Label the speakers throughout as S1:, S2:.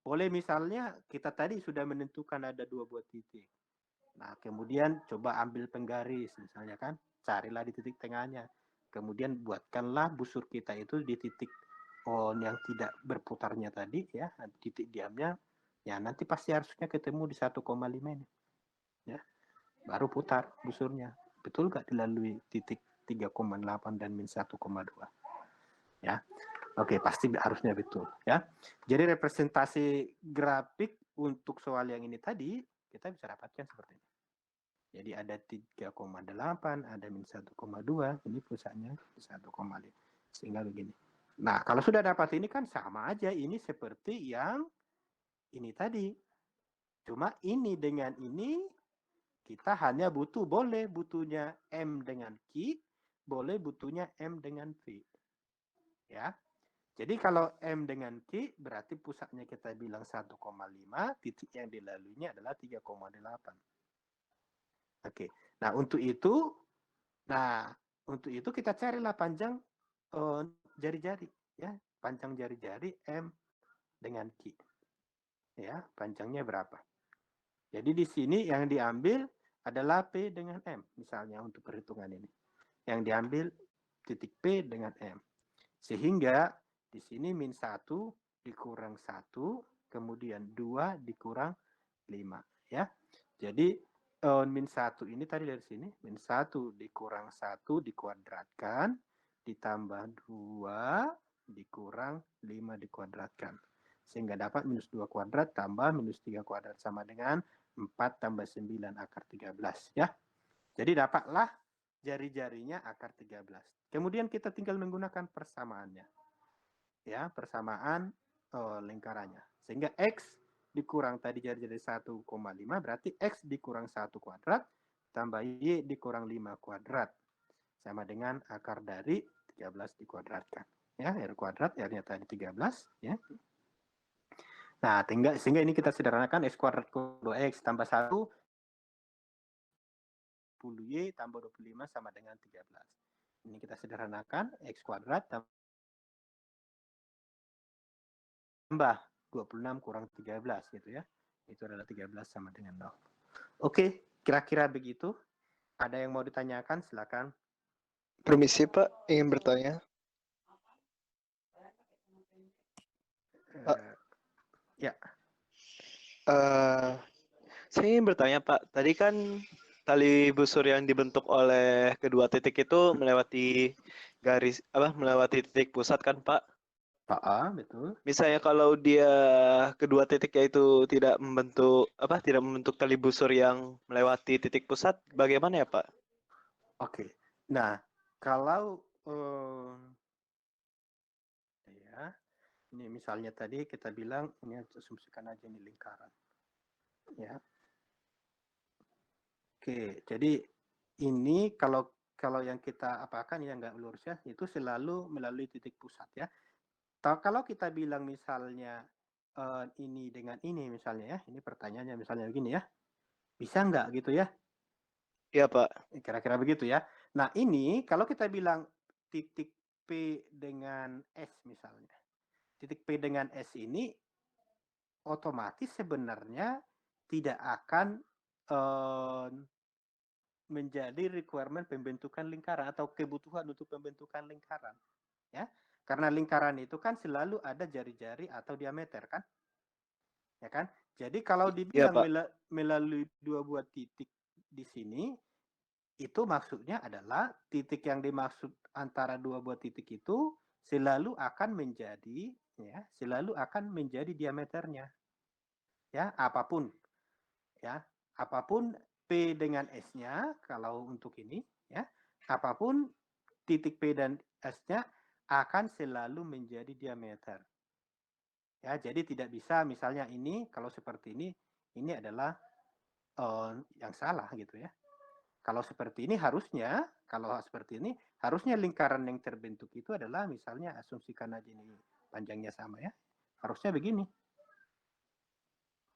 S1: Boleh misalnya kita tadi sudah menentukan ada 2 buah titik. Nah, kemudian coba ambil penggaris misalnya kan, carilah di titik tengahnya. Kemudian buatkanlah busur kita itu di titik yang tidak berputarnya tadi ya, titik diamnya. Ya, nanti pasti harusnya ketemu di 1,5 ini. Ya. Baru putar busurnya. Betul nggak dilalui titik 3,8 dan min 1,2? Ya. Oke, pasti harusnya betul ya. Jadi representasi grafik untuk soal yang ini tadi kita bisa dapatkan seperti ini. Jadi ada 3,8, ada min 1,2, ini pusatnya 1,5. Sehingga begini. Nah, kalau sudah dapat ini kan sama aja, ini seperti yang ini tadi. Cuma ini dengan ini kita hanya boleh butuhnya M dengan Q, boleh butuhnya M dengan V. Ya. Jadi kalau M dengan Q berarti pusatnya kita bilang 1,5, titik yang dilaluinya adalah 3,8. Oke. Nah, untuk itu kita carilah panjang jari-jari ya, panjang jari-jari M dengan Q. Ya, panjangnya berapa? Jadi di sini yang diambil adalah P dengan M, misalnya untuk perhitungan ini. Yang diambil titik P dengan M. Sehingga di sini min 1 dikurang 1, kemudian 2 dikurang 5. Ya. Jadi min 1 ini tadi dari sini, min 1 dikurang 1 dikuadratkan, ditambah 2 dikurang 5 dikuadratkan. Sehingga dapat minus 2 kuadrat tambah minus 3 kuadrat sama dengan 4 tambah 9 akar 13. Ya. Jadi dapatlah jari-jarinya akar 13. Kemudian kita tinggal menggunakan persamaannya. Ya, persamaan lingkarannya. Sehingga X dikurang tadi jari-jari 1,5 berarti X dikurang 1 kuadrat tambah Y dikurang 5 kuadrat. Sama dengan akar dari 13 dikuadratkan. Ya, R kuadrat, R-nya tadi 13. Ya. Nah, sehingga ini kita sederhanakan X kuadrat kuadrat X tambah 1 10Y tambah 25 sama dengan 13. Ini kita sederhanakan, X kuadrat tambah 26 kurang 13 gitu ya. Itu adalah 13 sama dengan 0. Oke, kira-kira begitu. Ada yang mau ditanyakan? Silakan.
S2: Permisi Pak, ingin bertanya.
S1: Ya.
S2: Saya ingin bertanya Pak, tadi kan tali busur yang dibentuk oleh kedua titik itu melewati melewati titik pusat kan Pak?
S1: Betul.
S2: Misalnya kalau dia kedua titiknya itu tidak membentuk tali busur yang melewati titik pusat, bagaimana ya Pak?
S1: Oke. Nah, kalau ya, ini misalnya tadi kita bilang ini asumsikan aja ini lingkaran. Ya. Oke, jadi ini kalau yang kita apakan yang nggak lurus ya, itu selalu melalui titik pusat ya. Kalau kita bilang misalnya ini dengan ini misalnya ya, ini pertanyaannya misalnya begini ya, bisa nggak gitu ya?
S2: Iya Pak.
S1: Kira-kira begitu ya. Nah ini kalau kita bilang titik P dengan S misalnya, titik P dengan S ini otomatis sebenarnya tidak akan menjadi requirement pembentukan lingkaran atau kebutuhan untuk pembentukan lingkaran ya, karena lingkaran itu kan selalu ada jari-jari atau diameter kan, ya kan. Jadi kalau
S2: Iya
S1: dibilang
S2: Pak.
S1: melalui 2 buah titik di sini, itu maksudnya adalah titik yang dimaksud antara 2 buah titik itu selalu akan menjadi diameternya ya, apapun ya, apapun P dengan S-nya kalau untuk ini ya, apapun titik P dan S-nya akan selalu menjadi diameter. Ya, jadi tidak bisa misalnya ini kalau seperti ini adalah yang salah gitu ya. Kalau seperti ini harusnya lingkaran yang terbentuk itu adalah misalnya asumsikan aja ini panjangnya sama ya. Harusnya begini.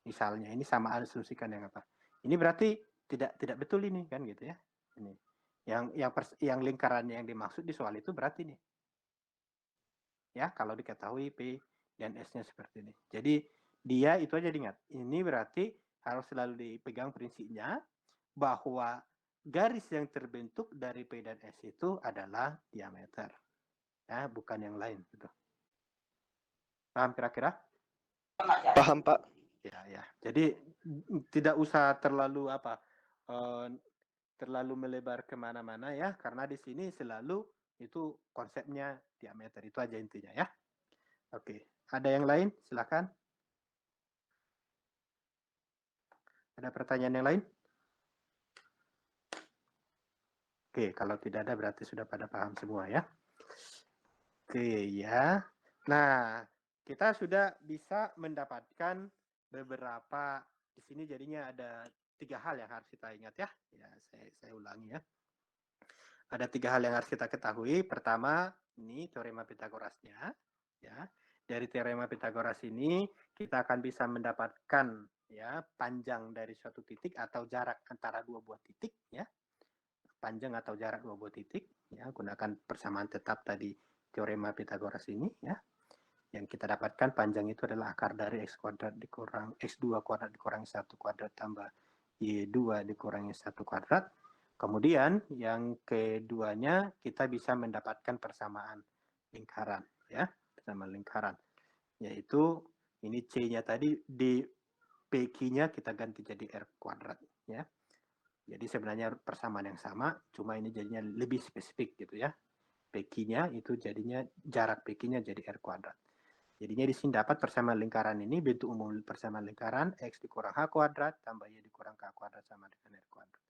S1: Misalnya ini sama asumsikan yang apa? Ini berarti tidak betul ini kan gitu ya. Ini yang lingkarannya yang dimaksud di soal itu berarti nih. Ya, kalau diketahui P dan S-nya seperti ini. Jadi dia itu aja diingat. Ini berarti harus selalu dipegang prinsipnya bahwa garis yang terbentuk dari P dan S itu adalah diameter. Ya, bukan yang lain gitu. Paham kira-kira?
S2: Paham, Pak.
S1: Ya. Jadi tidak usah terlalu terlalu melebar kemana-mana ya, karena di sini selalu itu konsepnya diameter, itu aja intinya ya. Oke, ada yang lain? Silakan. Ada pertanyaan yang lain? Oke, kalau tidak ada berarti sudah pada paham semua ya. Oke ya. Nah, kita sudah bisa mendapatkan beberapa, di sini jadinya ada 3 hal yang harus kita ingat ya. Ya, saya ulangi ya. Ada 3 hal yang harus kita ketahui. Pertama, ini teorema Pitagorasnya. Ya, dari teorema Pitagoras ini kita akan bisa mendapatkan ya panjang dari suatu titik atau jarak antara dua buah titik ya. Panjang atau jarak dua buah titik ya, gunakan persamaan tetap tadi teorema Pitagoras ini ya. Yang kita dapatkan panjang itu adalah akar dari x kuadrat dikurang x2 kuadrat dikurangi 1 kuadrat tambah y2 dikurangi 1 kuadrat. Kemudian yang keduanya kita bisa mendapatkan persamaan lingkaran ya, persamaan lingkaran. Yaitu ini C-nya tadi di PQ-nya kita ganti jadi R kuadrat ya. Jadi sebenarnya persamaan yang sama, cuma ini jadinya lebih spesifik gitu ya. PQ-nya itu jadinya jarak PQ-nya jadi R kuadrat. Jadinya di sini dapat persamaan lingkaran ini, bentuk umum persamaan lingkaran X dikurang H kuadrat tambah Y dikurang K kuadrat sama dengan R kuadrat.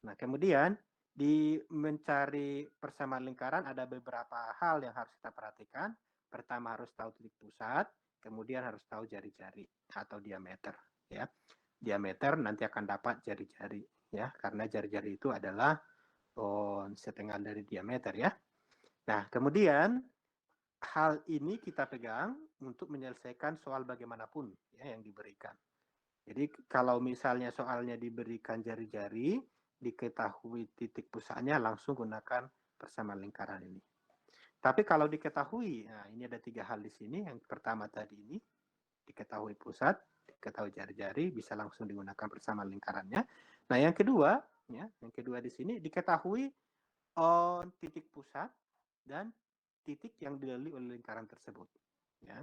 S1: Nah, kemudian di mencari persamaan lingkaran ada beberapa hal yang harus kita perhatikan. Pertama harus tahu titik pusat, kemudian harus tahu jari-jari atau diameter ya. Diameter nanti akan dapat jari-jari ya, karena jari-jari itu adalah setengah dari diameter ya. Nah, kemudian hal ini kita pegang untuk menyelesaikan soal bagaimanapun ya yang diberikan. Jadi kalau misalnya soalnya diberikan jari-jari, diketahui titik pusatnya, langsung gunakan persamaan lingkaran ini. Tapi kalau diketahui, nah ini ada 3 hal di sini. Yang pertama tadi ini, diketahui pusat, diketahui jari-jari, bisa langsung digunakan persamaan lingkarannya. Nah yang kedua, ya, yang kedua di sini diketahui titik pusat dan titik yang dilalui oleh lingkaran tersebut. Ya.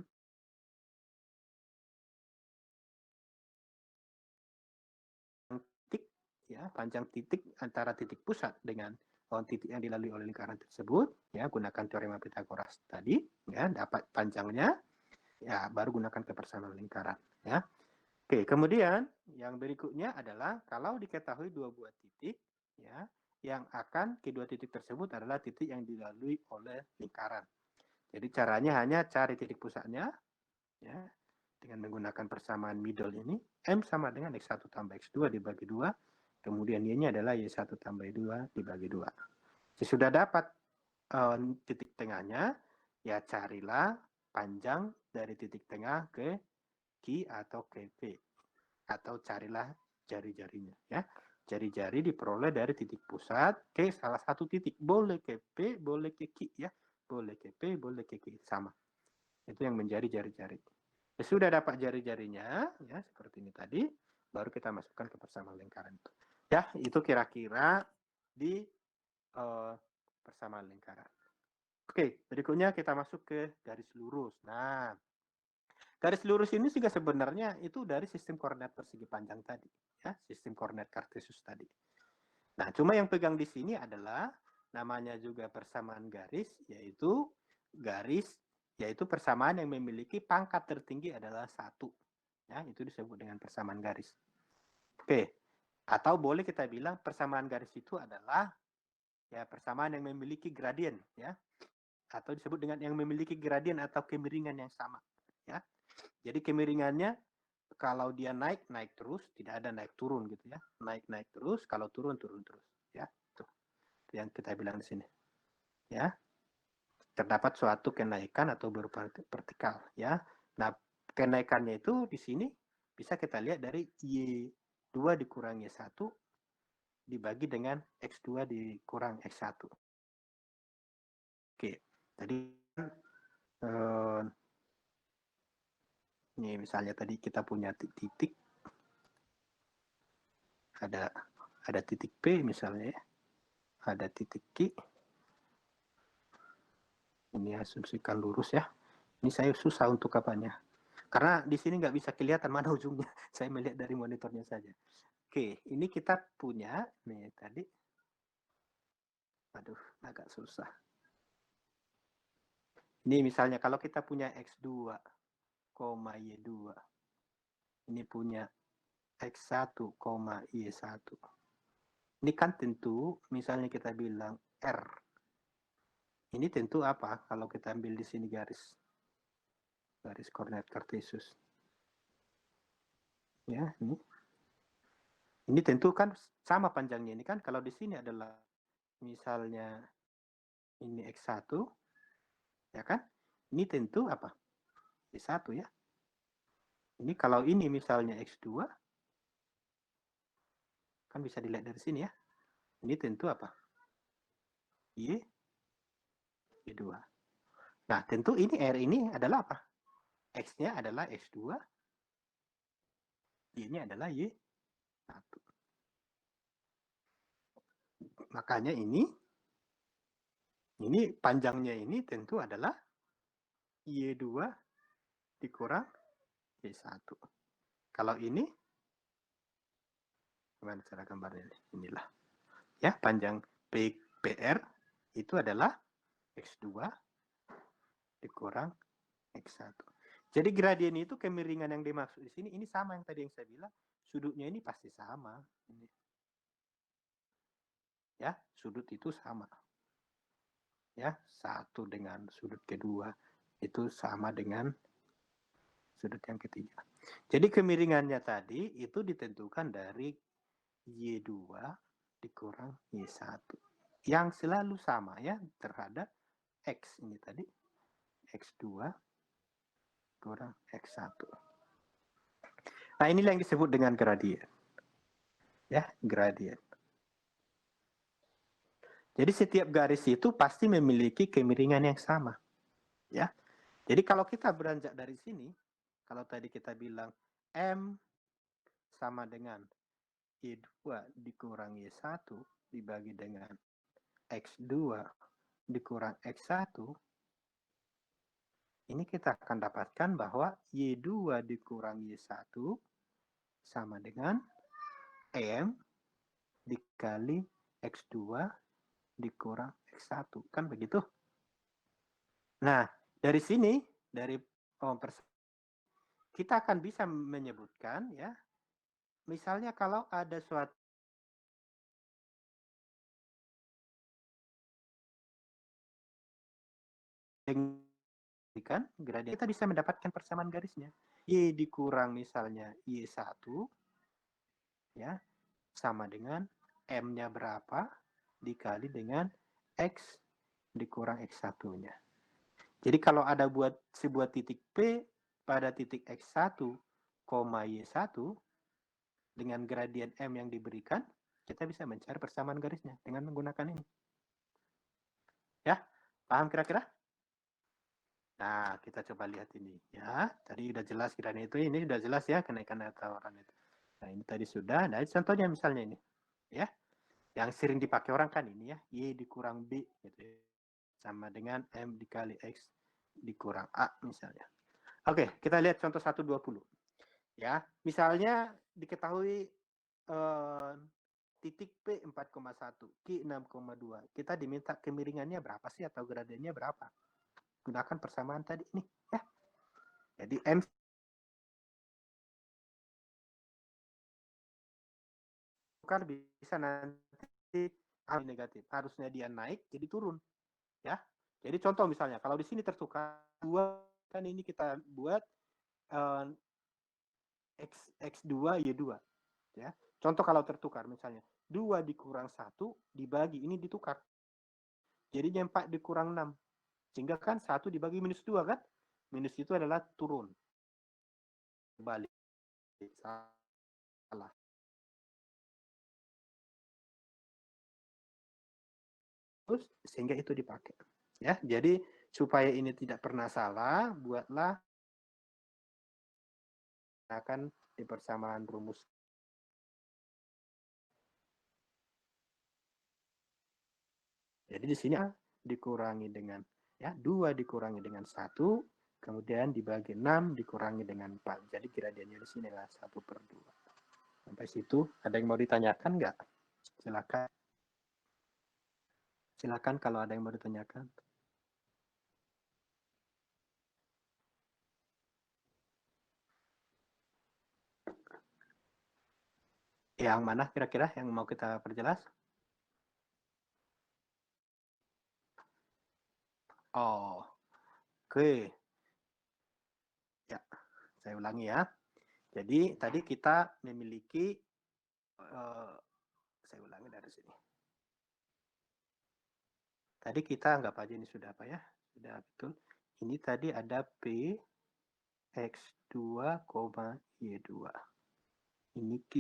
S1: Titik, ya, panjang titik antara titik pusat dengan titik yang dilalui oleh lingkaran tersebut, ya, gunakan teorema Pitagoras tadi, ya, dapat panjangnya, ya, baru gunakan kepersamaan lingkaran, ya. Oke, kemudian yang berikutnya adalah kalau diketahui dua buah titik, ya, yang akan kedua titik tersebut adalah titik yang dilalui oleh lingkaran. Jadi caranya hanya cari titik pusatnya, ya, dengan menggunakan persamaan middle ini, M sama dengan X1 tambah X2 dibagi 2, kemudian Y-nya adalah Y1 tambah Y2 dibagi 2. Sesudah dapat titik tengahnya, ya carilah panjang dari titik tengah ke Q atau ke P, atau carilah jari-jarinya. Ya. Jari-jari diperoleh dari titik pusat ke salah satu titik. Boleh ke P, boleh ke Q. Ya. Boleh ke P, boleh ke Q. Sama. Itu yang menjadi jari-jari. Sudah dapat jari-jarinya, ya seperti ini tadi, baru kita masukkan ke persamaan lingkaran itu. Ya, itu kira-kira di persamaan lingkaran. Oke, berikutnya kita masuk ke garis lurus. Nah, garis lurus ini juga sebenarnya itu dari sistem koordinat persegi panjang tadi, ya, sistem koordinat Kartesius tadi. Nah, cuma yang pegang di sini adalah namanya juga persamaan garis, yaitu persamaan yang memiliki pangkat tertinggi adalah 1. Ya, itu disebut dengan persamaan garis. Oke. Atau boleh kita bilang persamaan garis itu adalah ya persamaan yang memiliki gradien, ya. Atau disebut dengan yang memiliki gradien atau kemiringan yang sama, ya. Jadi kemiringannya kalau dia naik terus, tidak ada naik turun gitu ya. Naik terus, kalau turun terus, ya. Tuh. Yang kita bilang di sini. Ya. Terdapat suatu kenaikan atau berupa vertikal, ya. Nah, kenaikannya itu di sini bisa kita lihat dari Y2 dikurangi Y1 dibagi dengan X2 dikurang X1. Oke, tadi Ini misalnya tadi kita punya titik, ada titik P misalnya ya, ada titik Q. Ini asumsikan lurus ya. Ini saya susah untuk apanya. Karena di sini nggak bisa kelihatan mana ujungnya. Saya melihat dari monitornya saja. Oke, ini kita punya nih tadi. Aduh, agak susah. Ini misalnya kalau kita punya X2, Y2. Ini punya X1, Y1. Ini kan tentu misalnya kita bilang R. Ini tentu apa kalau kita ambil di sini garis koordinat kartesius. Ya, ini tentu kan sama panjangnya ini kan. Kalau di sini adalah misalnya ini X1, ya kan? Ini tentu apa? Y1 ya. Ini kalau ini misalnya X2, kan bisa dilihat dari sini ya. Ini tentu apa? Y2. Nah, tentu ini R ini adalah apa? X-nya adalah X2, Y-nya adalah Y1. Makanya ini panjangnya ini tentu adalah Y2 dikurang Y1. Kalau ini, gimana cara gambarnya? Inilah. Ya, panjang PR itu adalah X2 dikurang X1. Jadi gradien itu kemiringan yang dimaksud di sini, ini sama yang tadi yang saya bilang, sudutnya ini pasti sama. Ini. Ya, sudut itu sama. Ya, satu dengan sudut kedua itu sama dengan sudut yang ketiga. Jadi kemiringannya tadi itu ditentukan dari Y2 dikurang Y1 yang selalu sama ya terhadap X ini tadi, X2 kurang X1. Nah, inilah yang disebut dengan gradien. Ya, gradien. Jadi setiap garis itu pasti memiliki kemiringan yang sama. Ya. Jadi kalau kita beranjak dari sini, kalau tadi kita bilang M sama dengan Y2 dikurang Y1 dibagi dengan X2 dikurang X1, ini kita akan dapatkan bahwa Y2 dikurang Y1 sama dengan M dikali X2 dikurang X1. Kan begitu? Nah, dari sini, dari kita akan bisa menyebutkan ya, misalnya kalau ada suatu kan gradien, kita bisa mendapatkan persamaan garisnya. Y dikurang misalnya Y1 ya sama dengan M-nya berapa dikali dengan X dikurang X1-nya. Jadi kalau ada buat sebuah titik P pada titik X1, Y1 dengan gradien M yang diberikan, kita bisa mencari persamaan garisnya dengan menggunakan ini. Ya, paham kira-kira? Nah, kita coba lihat ini ya. Tadi udah jelas gradien itu, ini sudah jelas ya kenaikan tawaran itu. Nah, ini tadi sudah. Nah, contohnya misalnya ini. Ya. Yang sering dipakai orang kan ini ya. Y dikurang B gitu ya. Sama dengan M dikali X dikurang A misalnya. Oke, kita lihat contoh 120. Ya, misalnya diketahui titik P 4,1, Q 6,2. Kita diminta kemiringannya berapa sih atau gradiennya berapa? Gunakan persamaan tadi nih ya. Jadi M kan bisa nanti negatif. Harusnya dia naik jadi turun ya. Jadi contoh misalnya kalau di sini tertukar dua kan ini kita buat X2 Y2 ya. Contoh kalau tertukar misalnya 2 dikurang 1 dibagi ini ditukar. Jadinya 4 dikurang 6. Sehingga kan 1 dibagi minus 2 kan? Minus itu adalah turun. Balik. Salah. Terus sehingga itu dipakai. Ya, jadi supaya ini tidak pernah salah, buatlah akan di persamaan rumus. Jadi di sini dikurangi dengan 2 dikurangi dengan 1, kemudian dibagi 6 dikurangi dengan 4. Jadi gradiennya di sini adalah 1/2. Sampai situ ada yang mau ditanyakan nggak? Silakan. Silakan kalau ada yang mau ditanyakan. Yang mana kira-kira yang mau kita perjelas? Oh, oke. Ya, saya ulangi ya. Jadi tadi kita memiliki, saya ulangi dari sini. Tadi kita anggap aja ini sudah apa ya? Sudah betul. Ini tadi ada P X2, Y2. Ini Q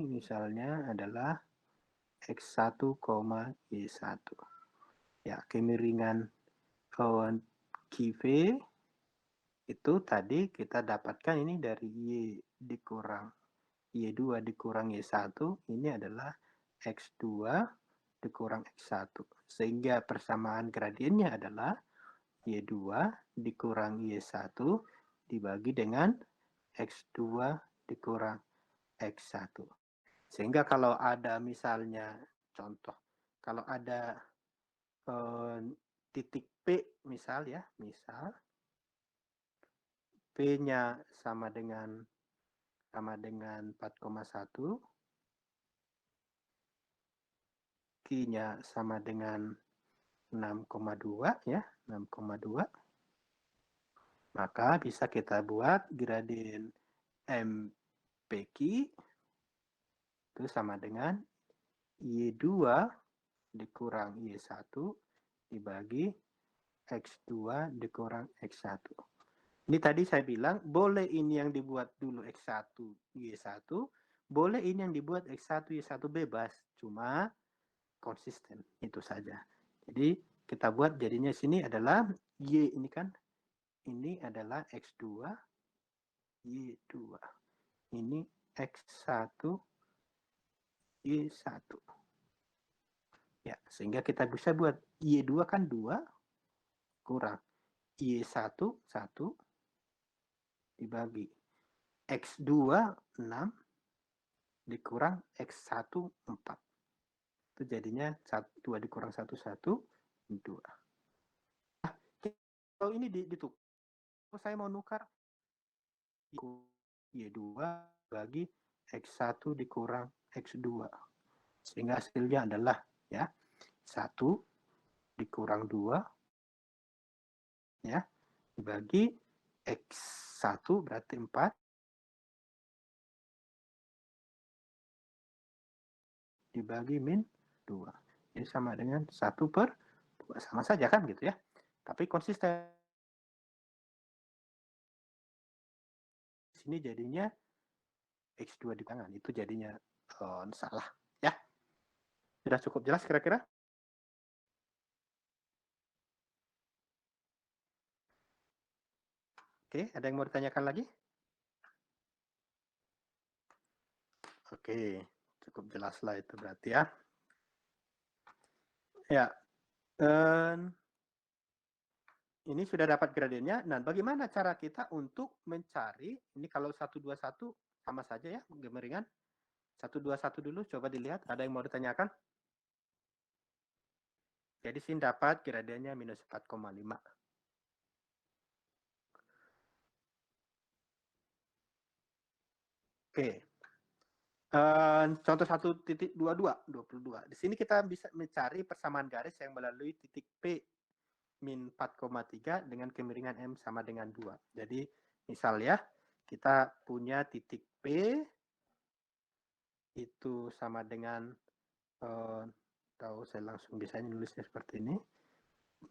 S1: misalnya adalah X1, Y1. Ya, kemiringan QV itu tadi kita dapatkan ini dari Y dikurang Y2 dikurang Y1, ini adalah X2 dikurang X1. Sehingga persamaan gradiennya adalah Y2 dikurang Y1 dibagi dengan X2 dikurang X1. Sehingga kalau ada misalnya contoh, kalau ada titik P misal ya, misal P-nya sama dengan 4,1, Q-nya sama dengan 6,2 ya, 6,2. Maka bisa kita buat gradien MPQ itu sama dengan Y2 dikurang Y1 dibagi X2 dikurang X1. Ini tadi saya bilang, boleh ini yang dibuat dulu X1, Y1, boleh ini yang dibuat X1, Y1 bebas, cuma konsisten, itu saja. Jadi kita buat jadinya sini adalah Y ini kan, ini adalah X2, Y2. Ini X1, Y1. Ya, sehingga kita bisa buat Y2 kan 2, kurang Y1, 1, dibagi X2, 6, dikurang X1, 4. Itu jadinya 2 dikurang 1, 1, 2. Nah, kalau ini ditukar, saya mau nukar Y2 bagi X1 dikurang X2. Sehingga hasilnya adalah ya 1 dikurang 2 ya dibagi X1 berarti 4 dibagi min 2. Ini sama dengan 1/2. Sama saja kan gitu ya. Tapi konsisten. Sini jadinya X2 di tangan. Itu jadinya salah. Ya. Sudah cukup jelas kira-kira? Oke, ada yang mau ditanyakan lagi? Oke, cukup jelas lah itu berarti ya. Ya, ini sudah dapat gradiennya. Nah, bagaimana cara kita untuk mencari, ini kalau 121 sama saja ya, kemiringan. 121 dulu, coba dilihat. Ada yang mau ditanyakan? Jadi sini dapat gradiennya minus 4,5. Oke. Contoh 1.22. Di sini kita bisa mencari persamaan garis yang melalui titik P min 4,3 dengan kemiringan M sama dengan 2. Jadi misal ya, kita punya titik P itu sama dengan tahu saya langsung bisa nulisnya seperti ini.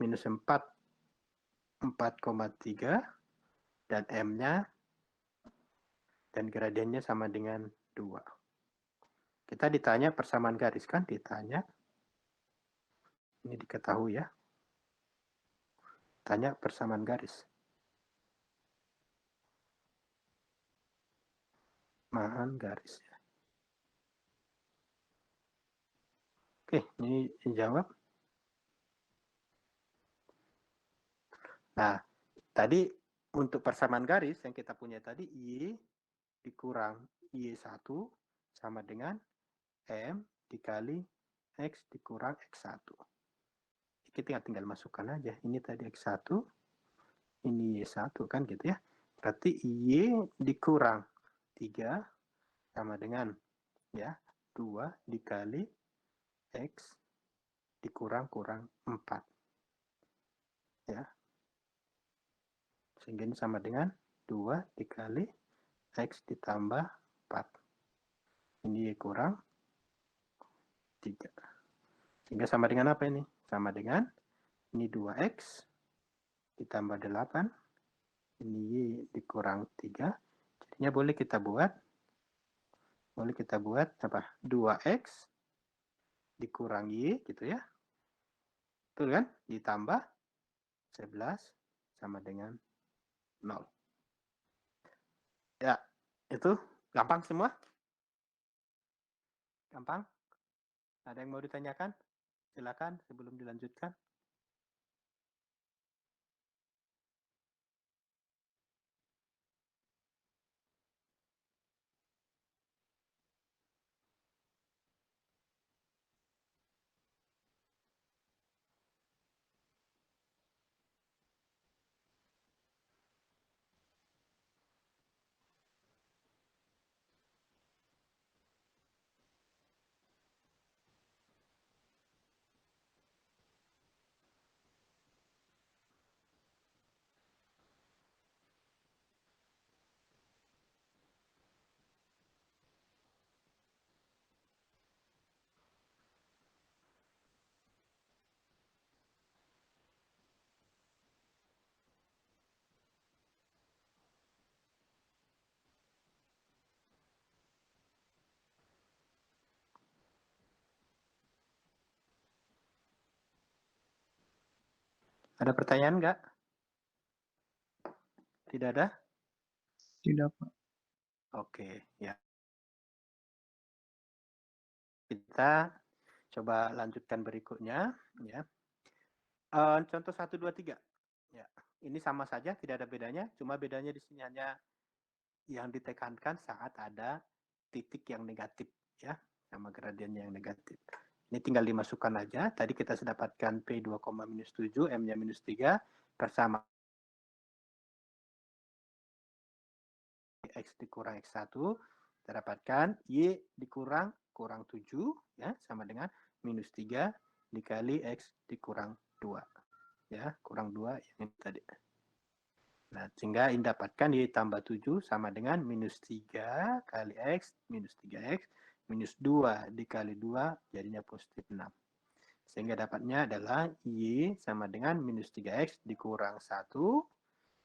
S1: Minus 4,3 dan M-nya dan gradiennya sama dengan 2. Kita ditanya persamaan garis kan, ditanya. Ini diketahui ya. Tanya persamaan garis. persamaan garis. Oke, ini jawab. Nah, tadi untuk persamaan garis yang kita punya tadi, Y dikurang Y1 sama dengan M dikali X dikurang X1. Kita tinggal masukkan aja. Ini tadi X1, ini Y1 kan gitu ya. Berarti Y dikurang 3 sama dengan ya 2 dikali X dikurang 4. Ya. Sehingga ini sama dengan 2 dikali X ditambah 4. Ini Y kurang 3. Sehingga sama dengan apa ini? Sama dengan ini 2X ditambah 8. Ini Y dikurang 3. Jadinya boleh kita buat apa? 2X dikurang Y gitu ya. Betul kan? Ditambah 11 sama dengan 0. Ya, itu gampang semua? Gampang? Ada yang mau ditanyakan? Silakan sebelum dilanjutkan. Ada pertanyaan nggak? Tidak ada?
S3: Tidak, Pak.
S1: Oke, ya. Kita coba lanjutkan berikutnya. Ya. Contoh 1, 2, 3. Ya. Ini sama saja, tidak ada bedanya. Cuma bedanya di sini hanya yang ditekankan saat ada titik yang negatif. Ya, sama gradiennya yang negatif. Ini tinggal dimasukkan aja. Tadi kita sudah dapatkan P 2, minus 7, M-nya minus 3, bersama X dikurang X1, kita dapatkan Y dikurang kurang 7, ya, sama dengan minus 3 dikali X dikurang 2. Ya, kurang 2 yang ini tadi. Nah, sehingga ini dapatkan Y tambah 7 sama dengan minus 3 kali X, minus 3X, minus 2 dikali 2, jadinya positif 6. Sehingga dapatnya adalah Y sama dengan minus 3X dikurang 1,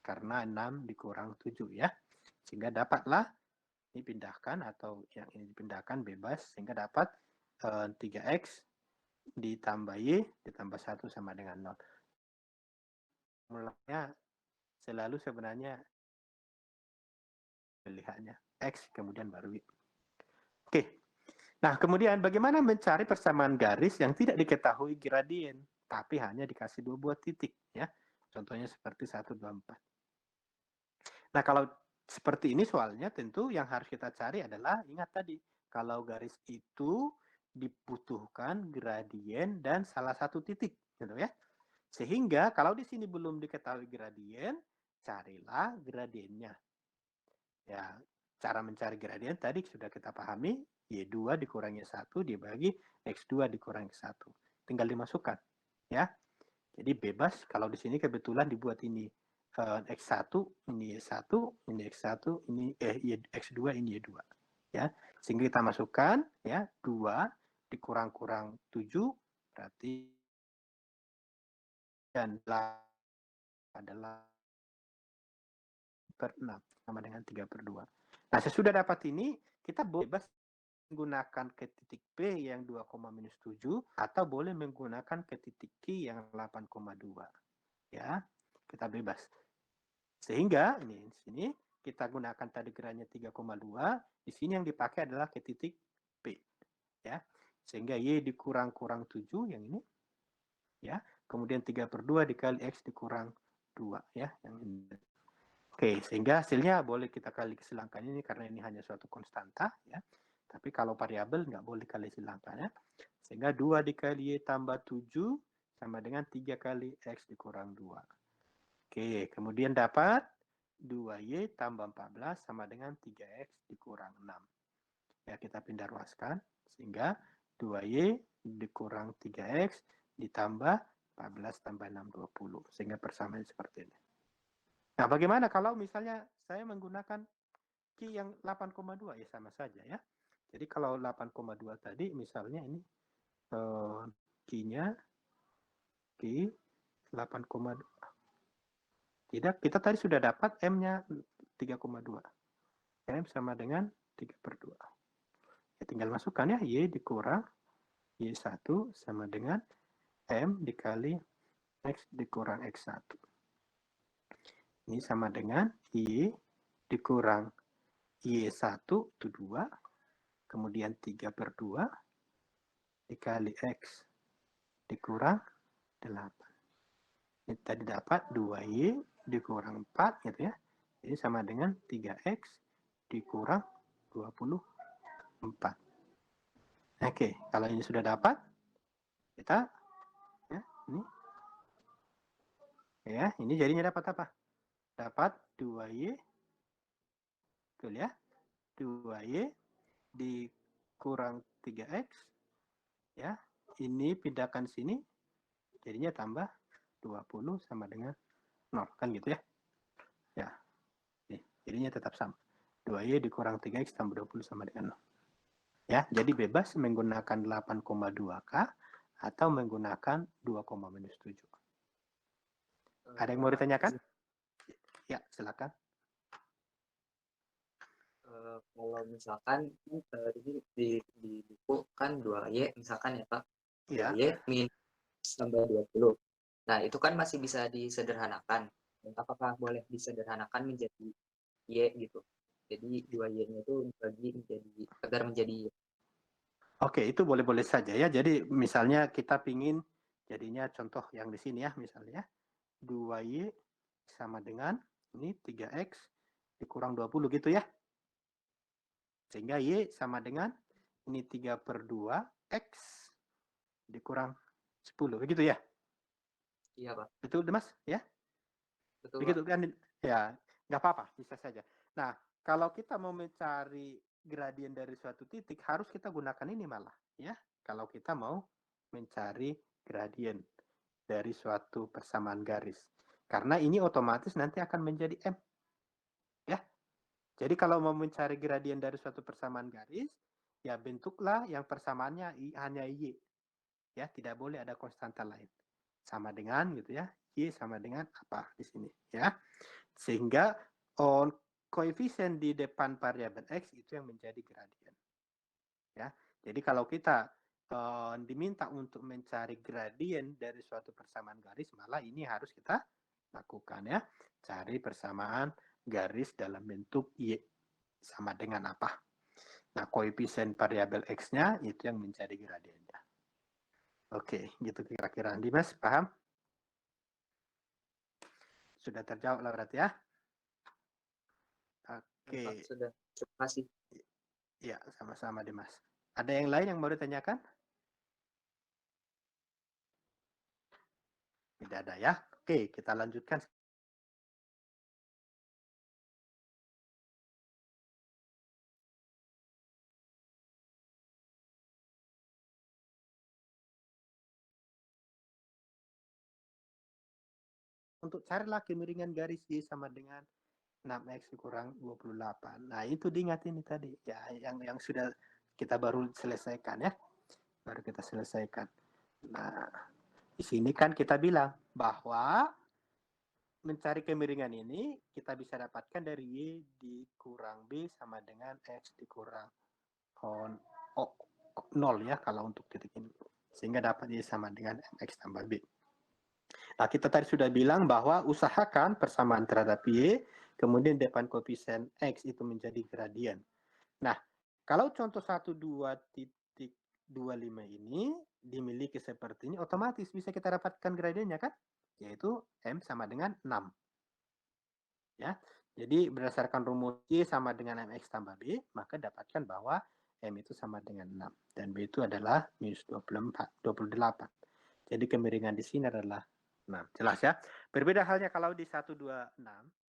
S1: karena 6 dikurang 7 ya. Sehingga dapatlah ini pindahkan atau yang ini dipindahkan bebas sehingga dapat 3X ditambah Y ditambah 1 sama dengan 0. Mulanya selalu sebenarnya pilihannya X kemudian baru Y. Oke. Nah, kemudian bagaimana mencari persamaan garis yang tidak diketahui gradien tapi hanya dikasih 2 buah titik ya. Contohnya seperti 1, 2, 4. Nah, kalau seperti ini soalnya tentu yang harus kita cari adalah ingat tadi kalau garis itu dibutuhkan gradien dan salah satu titik gitu ya. Sehingga kalau di sini belum diketahui gradien, carilah gradiennya. Ya, cara mencari gradien tadi sudah kita pahami, Y2 dikurangi 1 dibagi X2 dikurangi 1. Tinggal dimasukkan ya. Jadi bebas kalau di sini kebetulan dibuat ini X1, ini Y1, ini X1, ini X2, ini Y2. Ya. Sehingga kita masukkan ya 2 dikurang-kurang 7 berarti dan adalah per 6 sama dengan 3/2. Nah, sesudah dapat ini kita bebas menggunakan ke titik P yang 2, minus 7 atau boleh menggunakan ke titik Q yang 8,2. Ya, kita bebas. Sehingga ini di sini kita gunakan tadi geraknya 3,2, di sini yang dipakai adalah ke titik P. Ya. Sehingga Y dikurang 7 yang ini. Ya. Kemudian 3/2 dikali X dikurang 2 ya, yang ini. Oke, sehingga hasilnya boleh kita kali silangkan ini karena ini hanya suatu konstanta ya. Tapi kalau variabel nggak boleh kali silangkan ya. Sehingga 2 dikali Y tambah 7 sama dengan 3 kali X dikurang 2. Oke, kemudian dapat 2Y tambah 14 sama dengan 3X dikurang 6. Ya, kita pindah ruaskan. Sehingga 2Y dikurang 3X ditambah 14 tambah 6, 20. Sehingga persamaan seperti ini. Nah, bagaimana kalau misalnya saya menggunakan Q yang 8,2? Ya sama saja ya. Jadi kalau 8,2 tadi misalnya ini Q-nya Q 8,2. Tidak, kita tadi sudah dapat M-nya 3,2. M sama dengan 3/2. Ya, tinggal masukkan ya, Y dikurang Y1 sama dengan M dikali X dikurang X1. Ini sama dengan Y dikurang Y1 itu 2, kemudian 3/2 dikali X dikurang 8. Ini tadi dapat 2Y dikurang 4 gitu ya. Jadi sama dengan 3X dikurang 24. Oke, kalau ini sudah dapat, kita ya, ini jadinya dapat apa? Dapat 2Y, betul ya, 2Y dikurang 3X, ya, ini pindahkan sini, jadinya tambah 20 sama dengan 0, kan gitu ya. Ya, jadinya tetap sama. 2Y dikurang 3X tambah 20 sama dengan 0. Ya, jadi bebas menggunakan 8,2K atau menggunakan 2,-7. Ada yang mau ditanyakan? Ya, silakan.
S4: Kalau misalkan ini di buku kan 2Y misalkan ya Pak.
S1: Ya.
S4: 2Y minus tambah 20. Nah, itu kan masih bisa disederhanakan. Dan apakah boleh disederhanakan menjadi Y gitu? Jadi 2Y-nya itu dibagi menjadi agar menjadi Y.
S1: Oke, itu boleh-boleh saja ya. Jadi misalnya kita pingin jadinya contoh yang di sini ya, misalnya 2Y sama dengan ini 3X dikurang 20 gitu ya. Sehingga Y sama dengan ini 3/2 X dikurang 10 begitu ya.
S4: Iya Pak.
S1: Betul Mas ya?
S4: Betul
S1: Begitu
S4: Pak.
S1: kan ya, nggak apa-apa, bisa saja. Nah, kalau kita mau mencari gradien dari suatu titik harus kita gunakan ini malah ya. Kalau kita mau mencari gradien dari suatu persamaan garis. Karena ini otomatis nanti akan menjadi M. Ya. Jadi kalau mau mencari gradien dari suatu persamaan garis, ya bentuklah yang persamaannya hanya Y. Ya, tidak boleh ada konstanta lain. Sama dengan gitu ya. Y sama dengan apa di sini ya. Sehingga koefisien di depan variabel X itu yang menjadi gradien. Ya. Jadi kalau kita diminta untuk mencari gradien dari suatu persamaan garis, malah ini harus kita lakukan ya. Cari persamaan garis dalam bentuk Y sama dengan apa. Nah, koefisien variabel X-nya itu yang menjadi gradiennya. Oke, gitu kira-kira. Dimas, paham? Sudah terjawab lah berarti ya? Oke.
S4: Pak, sudah. Terima kasih.
S1: Ya, sama-sama Dimas. Ada yang lain yang mau ditanyakan? Tidak ada ya? Oke, kita lanjutkan. Untuk carilah kemiringan garis Y sama dengan 6X kurang 28. Nah, itu diingat ini tadi. Ya, yang sudah kita baru selesaikan ya. Baru kita selesaikan. Nah, di sini kan kita bilang bahwa mencari kemiringan ini kita bisa dapatkan dari Y dikurang B sama dengan X dikurang 0 ya kalau untuk titik ini. Sehingga dapat Y sama dengan MX tambah B. Nah, kita tadi sudah bilang bahwa usahakan persamaan terhadap Y kemudian depan koefisien X itu menjadi gradien. Nah, kalau contoh 12.25 ini dimiliki seperti ini, otomatis bisa kita dapatkan gradiennya kan? Yaitu M sama dengan 6. Ya, jadi berdasarkan rumus Y sama dengan MX tambah B, maka dapatkan bahwa M itu sama dengan 6. Dan B itu adalah minus 28. Jadi kemiringan di sini adalah 6. Jelas ya? Berbeda halnya kalau di 126,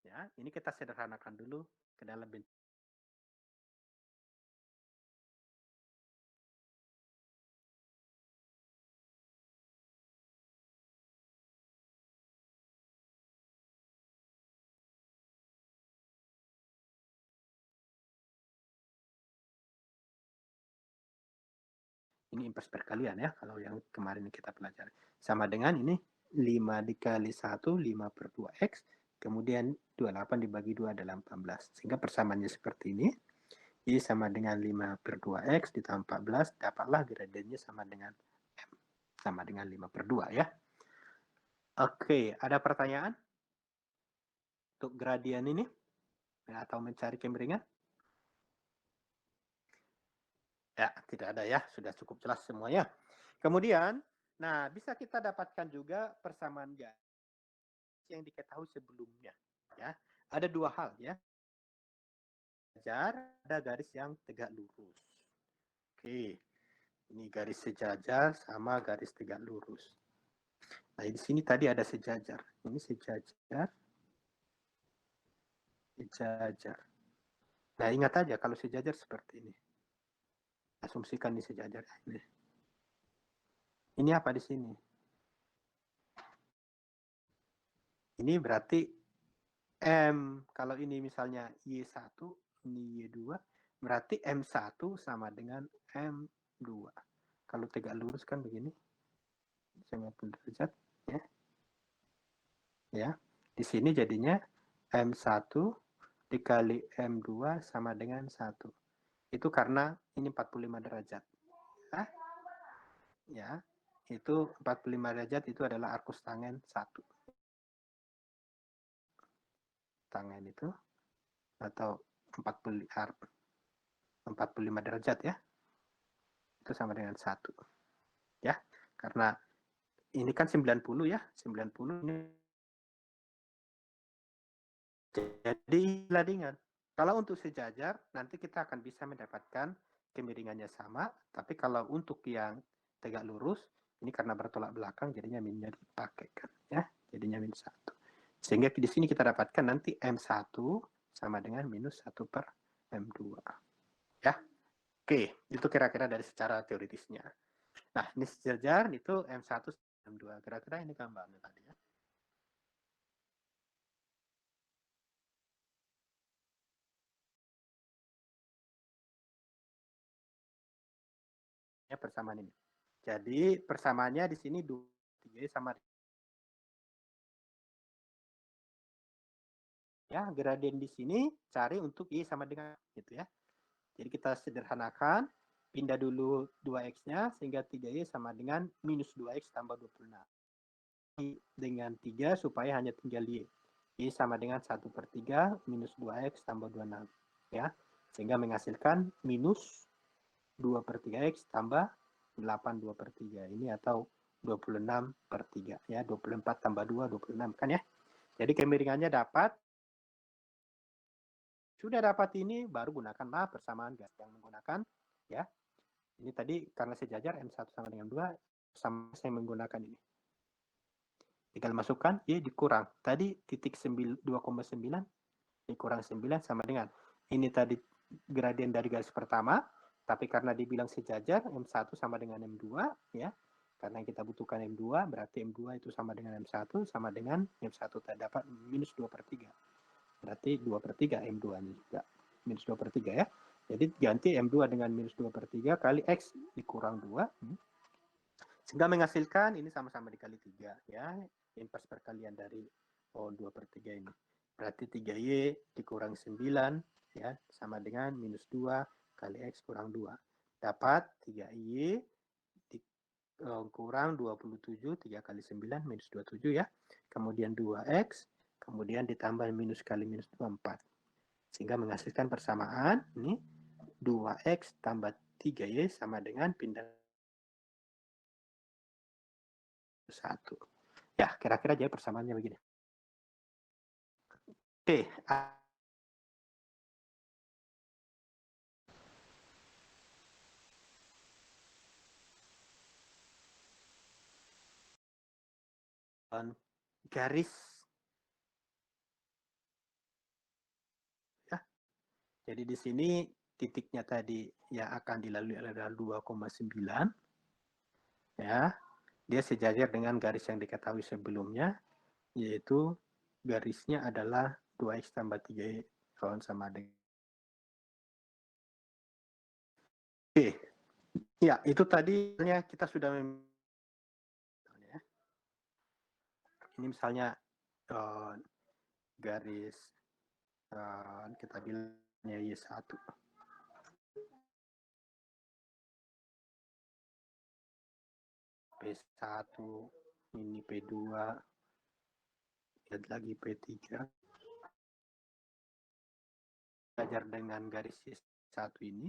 S1: ya. Ini kita sederhanakan dulu ke dalam bentuk. Ini impers perkalian ya, kalau yang kemarin kita pelajari. Sama dengan ini 5 dikali 1, 5 per 2X, kemudian 28 dibagi 2 adalah 14. Sehingga persamaannya seperti ini. Y sama dengan 5 per 2X ditambah 14, dapatlah gradiennya sama dengan M. Sama dengan 5 per 2 ya. Oke, ada pertanyaan? Untuk gradien ini? Atau mencari kemiringan? Ya, tidak ada ya. Sudah cukup jelas semuanya. Kemudian, nah bisa kita dapatkan juga persamaan garis yang diketahui sebelumnya. Ya, ada dua hal ya. Ada garis yang tegak lurus. Oke, ini garis sejajar sama garis tegak lurus. Nah, di sini tadi ada sejajar. Ini sejajar. Sejajar. Nah, ingat aja kalau sejajar seperti ini. Asumsikan di sejajar ini. Ini apa di sini? Ini berarti M, kalau ini misalnya Y1, ini Y2, berarti M1 sama dengan M2. Kalau tegak lurus kan begini. 90 derajat. Ya. Ya. Di sini jadinya M1 dikali M2 sama dengan 1. Itu karena ini 45 derajat. Ya, itu 45 derajat itu adalah arkus tangen 1. Tangen itu atau 45 derajat ya. Itu sama dengan 1. Ya, karena ini kan 90 ya. 90 ini jadi ladingan. Kalau untuk sejajar, nanti kita akan bisa mendapatkan kemiringannya sama. Tapi kalau untuk yang tegak lurus, ini karena bertolak belakang, jadinya minusnya dipakai kan. Ya, jadinya minus 1. Sehingga di sini kita dapatkan nanti M1 sama dengan minus 1 per M2. Ya, oke. Itu kira-kira dari secara teoritisnya. Nah, ini sejajar itu M1 M2. Kira-kira ini gambarnya tadi ya. Ya, persamaan ini. Jadi persamaannya di sini 3 sama ya, gradien di sini cari untuk Y sama dengan gitu ya. Jadi kita sederhanakan, pindah dulu 2X-nya sehingga 3Y sama dengan minus 2X tambah 26. Dengan 3 supaya hanya tinggal Y. Y sama dengan 1 per 3 minus 2X tambah 26. Ya, sehingga menghasilkan minus 2 per 3X tambah 8 2 per 3. Ini atau 26 per 3. Ya, 24 tambah 2, 26 kan ya. Jadi kemiringannya dapat. Sudah dapat ini, baru gunakanlah persamaan gas yang menggunakan ya. Ini tadi karena sejajar M1 sama dengan 2, sama saya menggunakan ini. Tinggal masukkan Y dikurang. Tadi titik 2,9 dikurang 9 sama dengan ini tadi gradien dari garis pertama, tapi karena dibilang sejajar M1 sama dengan M2 ya. Karena kita butuhkan M2, berarti M2 itu sama dengan M1 sama dengan M1 terdapat minus 2 per 3. Berarti 2 per 3 M2-nya juga. Minus 2 per 3 ya. Jadi ganti M2 dengan minus 2 per 3 kali X dikurang 2. Sehingga menghasilkan ini sama-sama dikali 3. Ya. Invers perkalian dari 2 per 3 ini. Berarti 3Y dikurang 9. Ya, sama dengan minus 2 kali X kurang 2. Dapat 3Y kurang 27. 3 kali 9 minus 27 ya. Kemudian 2X kemudian ditambah minus kali minus 2, 4. Sehingga menghasilkan persamaan ini 2x tambah 3y sama dengan pindah 1. Ya, kira-kira jadi persamaannya begini. Oke, garis ya. Jadi di sini titiknya tadi yang akan dilalui adalah 2,9 ya. Dia sejajar dengan garis yang diketahui sebelumnya, yaitu garisnya adalah 2x tambah 3y sama dengan. Oke, ya itu tadi kita sudah ini misalnya garis kita bilangnya Y1. P1, ini P2, lihat lagi P3. Belajar dengan garis Y1 ini,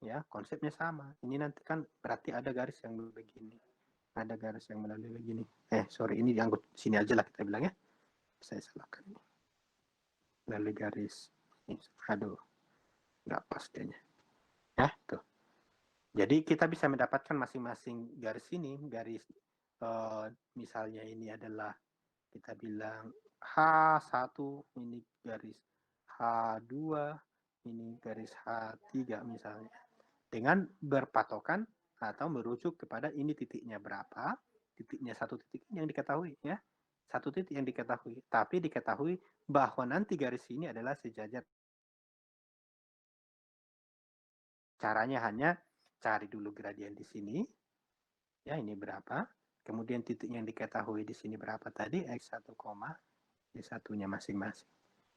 S1: ya konsepnya sama. Ini nanti kan berarti ada garis yang begini. Ada garis yang melalui begini. Sorry, ini diangkut sini aja lah kita bilang ya. Saya salahkan ini. Melalui garis. Aduh, nggak pas kayaknya. Ya, tuh. Jadi kita bisa mendapatkan masing-masing garis ini. Garis misalnya ini adalah kita bilang H1, ini garis H2, ini garis H3 misalnya. Dengan berpatokan atau merujuk kepada ini titiknya berapa, titiknya satu titik yang diketahui ya. Satu titik yang diketahui, tapi diketahui bahwa nanti garis ini adalah sejajar. Caranya hanya cari dulu gradien di sini. Ya, ini berapa? Kemudian titik yang diketahui di sini berapa tadi? X1, Y1-nya masing-masing.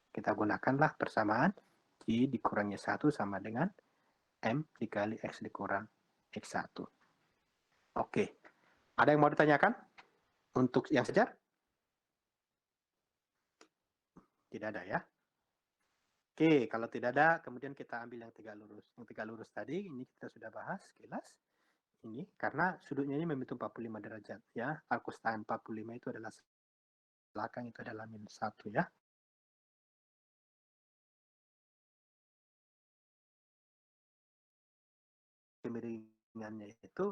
S1: Kita gunakanlah persamaan Y dikurangnya 1 sama dengan M dikali X dikurang X1. Oke. Ada yang mau ditanyakan? Untuk yang sejajar? Tidak ada ya? Oke, kalau tidak ada, kemudian kita ambil yang tegak lurus. Yang tegak lurus tadi, ini kita sudah bahas, sekilas. Ini, karena sudutnya ini membentuk 45 derajat. Ya, arcus tangen 45 itu adalah belakang, itu adalah minus 1 ya. Kemiringannya itu,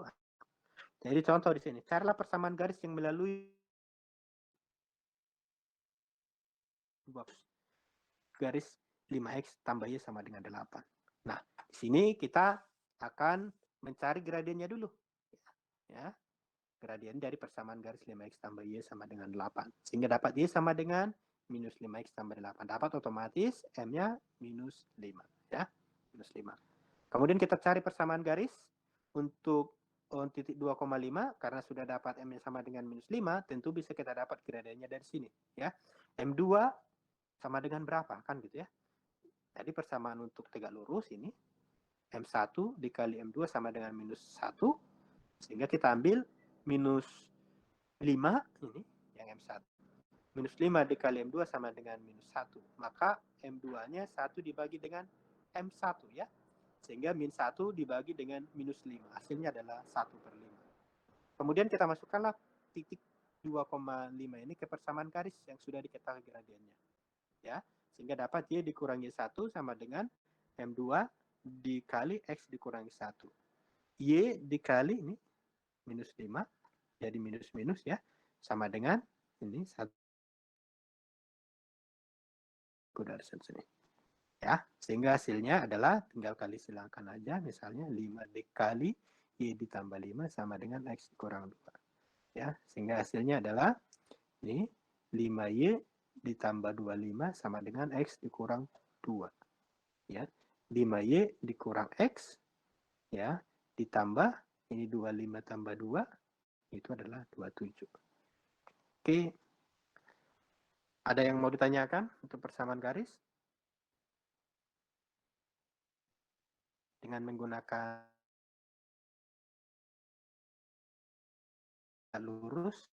S1: jadi contoh di sini, carilah persamaan garis yang melalui garis 5x tambah y sama dengan 8. Nah, di sini kita akan mencari gradiennya dulu. Ya, gradien dari persamaan garis 5x tambah y sama dengan 8. Sehingga dapat y sama dengan minus 5x tambah 8. Dapat otomatis m-nya minus 5. Ya, minus 5. Kemudian kita cari persamaan garis untuk titik 2,5 karena sudah dapat m-nya sama dengan minus 5, tentu bisa kita dapat gradiennya dari sini. Ya, m2 sama dengan berapa kan gitu ya. Jadi persamaan untuk tegak lurus ini M1 dikali M2 sama dengan minus 1, sehingga kita ambil minus 5 ini yang M1. Minus 5 dikali M2 sama dengan minus 1. Maka M2-nya 1 dibagi dengan M1 ya. Sehingga min 1 dibagi dengan minus 5. Hasilnya adalah 1/5. Kemudian kita masukkanlah titik 2,5 ini ke persamaan garis yang sudah diketahui gradiennya. Ya, sehingga dapat Y dikurangi 1 sama dengan M2 dikali X dikurangi 1. Y dikali ini minus 5, jadi minus-minus ya, sama dengan ini 1 dari sini. Ya, sehingga hasilnya adalah tinggal kali silakan aja, misalnya 5 dikali Y ditambah 5 sama dengan X dikurang 2. Ya, sehingga hasilnya adalah ini 5Y ditambah 25 sama dengan X dikurang 2. Ya, 5Y dikurang X, ya, ditambah, ini 25 tambah 2, itu adalah 27. Oke. Ada yang mau ditanyakan untuk persamaan garis? Dengan menggunakan lurus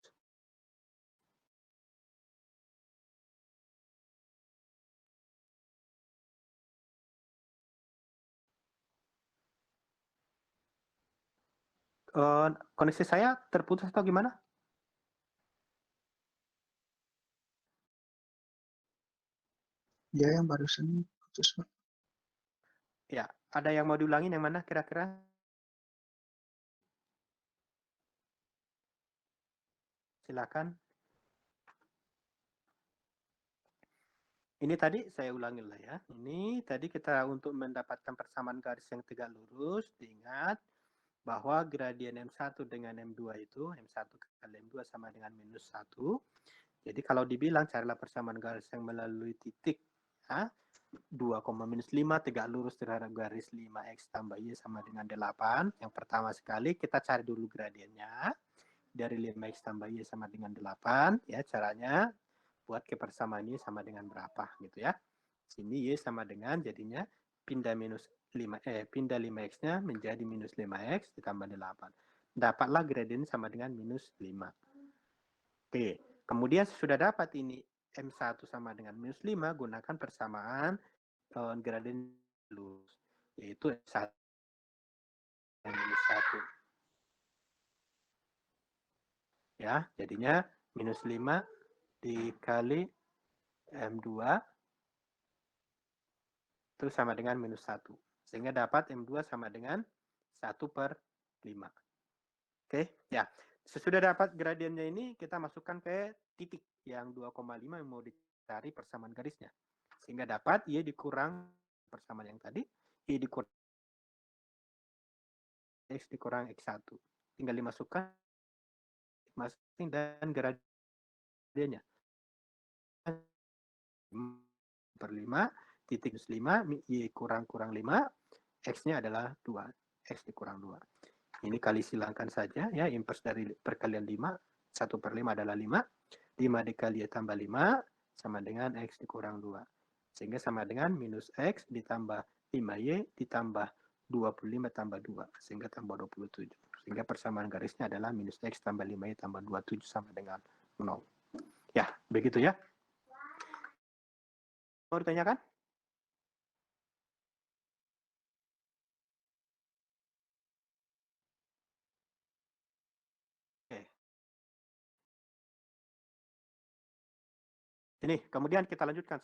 S1: Koneksi saya terputus atau gimana?
S3: Ya, yang barusan putus, Pak.
S1: Ya, ada yang mau diulangin yang mana kira-kira? Silakan. Ini tadi saya ulangi lah ya. Ini tadi kita untuk mendapatkan persamaan garis yang tegak lurus, diingat bahwa gradien M1 dengan M2 itu, M1 kali M2 sama dengan minus 1. Jadi kalau dibilang carilah persamaan garis yang melalui titik ya, 2, minus 5 tegak lurus terhadap garis 5x tambah y sama dengan 8. Yang pertama sekali kita cari dulu gradiennya. Dari 5x tambah y sama dengan 8. Ya, caranya buat ke persamaan y sama dengan berapa gitu ya. Sini y sama dengan jadinya pindah 5x-nya menjadi minus 5x ditambah 8. Dapatlah gradien sama dengan minus 5. Oke, kemudian sudah dapat ini M1 sama dengan minus 5, gunakan persamaan gradien lurus, yaitu M1 dan minus 1. Ya, jadinya minus 5 dikali M2 itu sama dengan minus 1. Sehingga dapat M2 sama dengan 1/5. Oke, ya. Sesudah dapat gradiennya ini, kita masukkan ke titik yang 2,5 yang mau dicari persamaan garisnya. Sehingga dapat Y dikurang persamaan yang tadi, Y dikurang X dikurang X1. Tinggal dimasukkan masing dan gradiennya. 5/5, titik 5, Y kurang 5, X-nya adalah 2, X dikurang 2. Ini kali silangkan saja ya, inverse dari perkalian 5, 1/5 adalah 5, 5 dikali Y tambah 5 sama dengan X dikurang 2. Sehingga sama dengan minus X ditambah 5Y ditambah 25 tambah 2, sehingga tambah 27. Sehingga persamaan garisnya adalah minus X tambah 5Y tambah 27 sama dengan 0. Ya, begitu ya. Mau ditanyakan? Oke. Ini, kemudian kita lanjutkan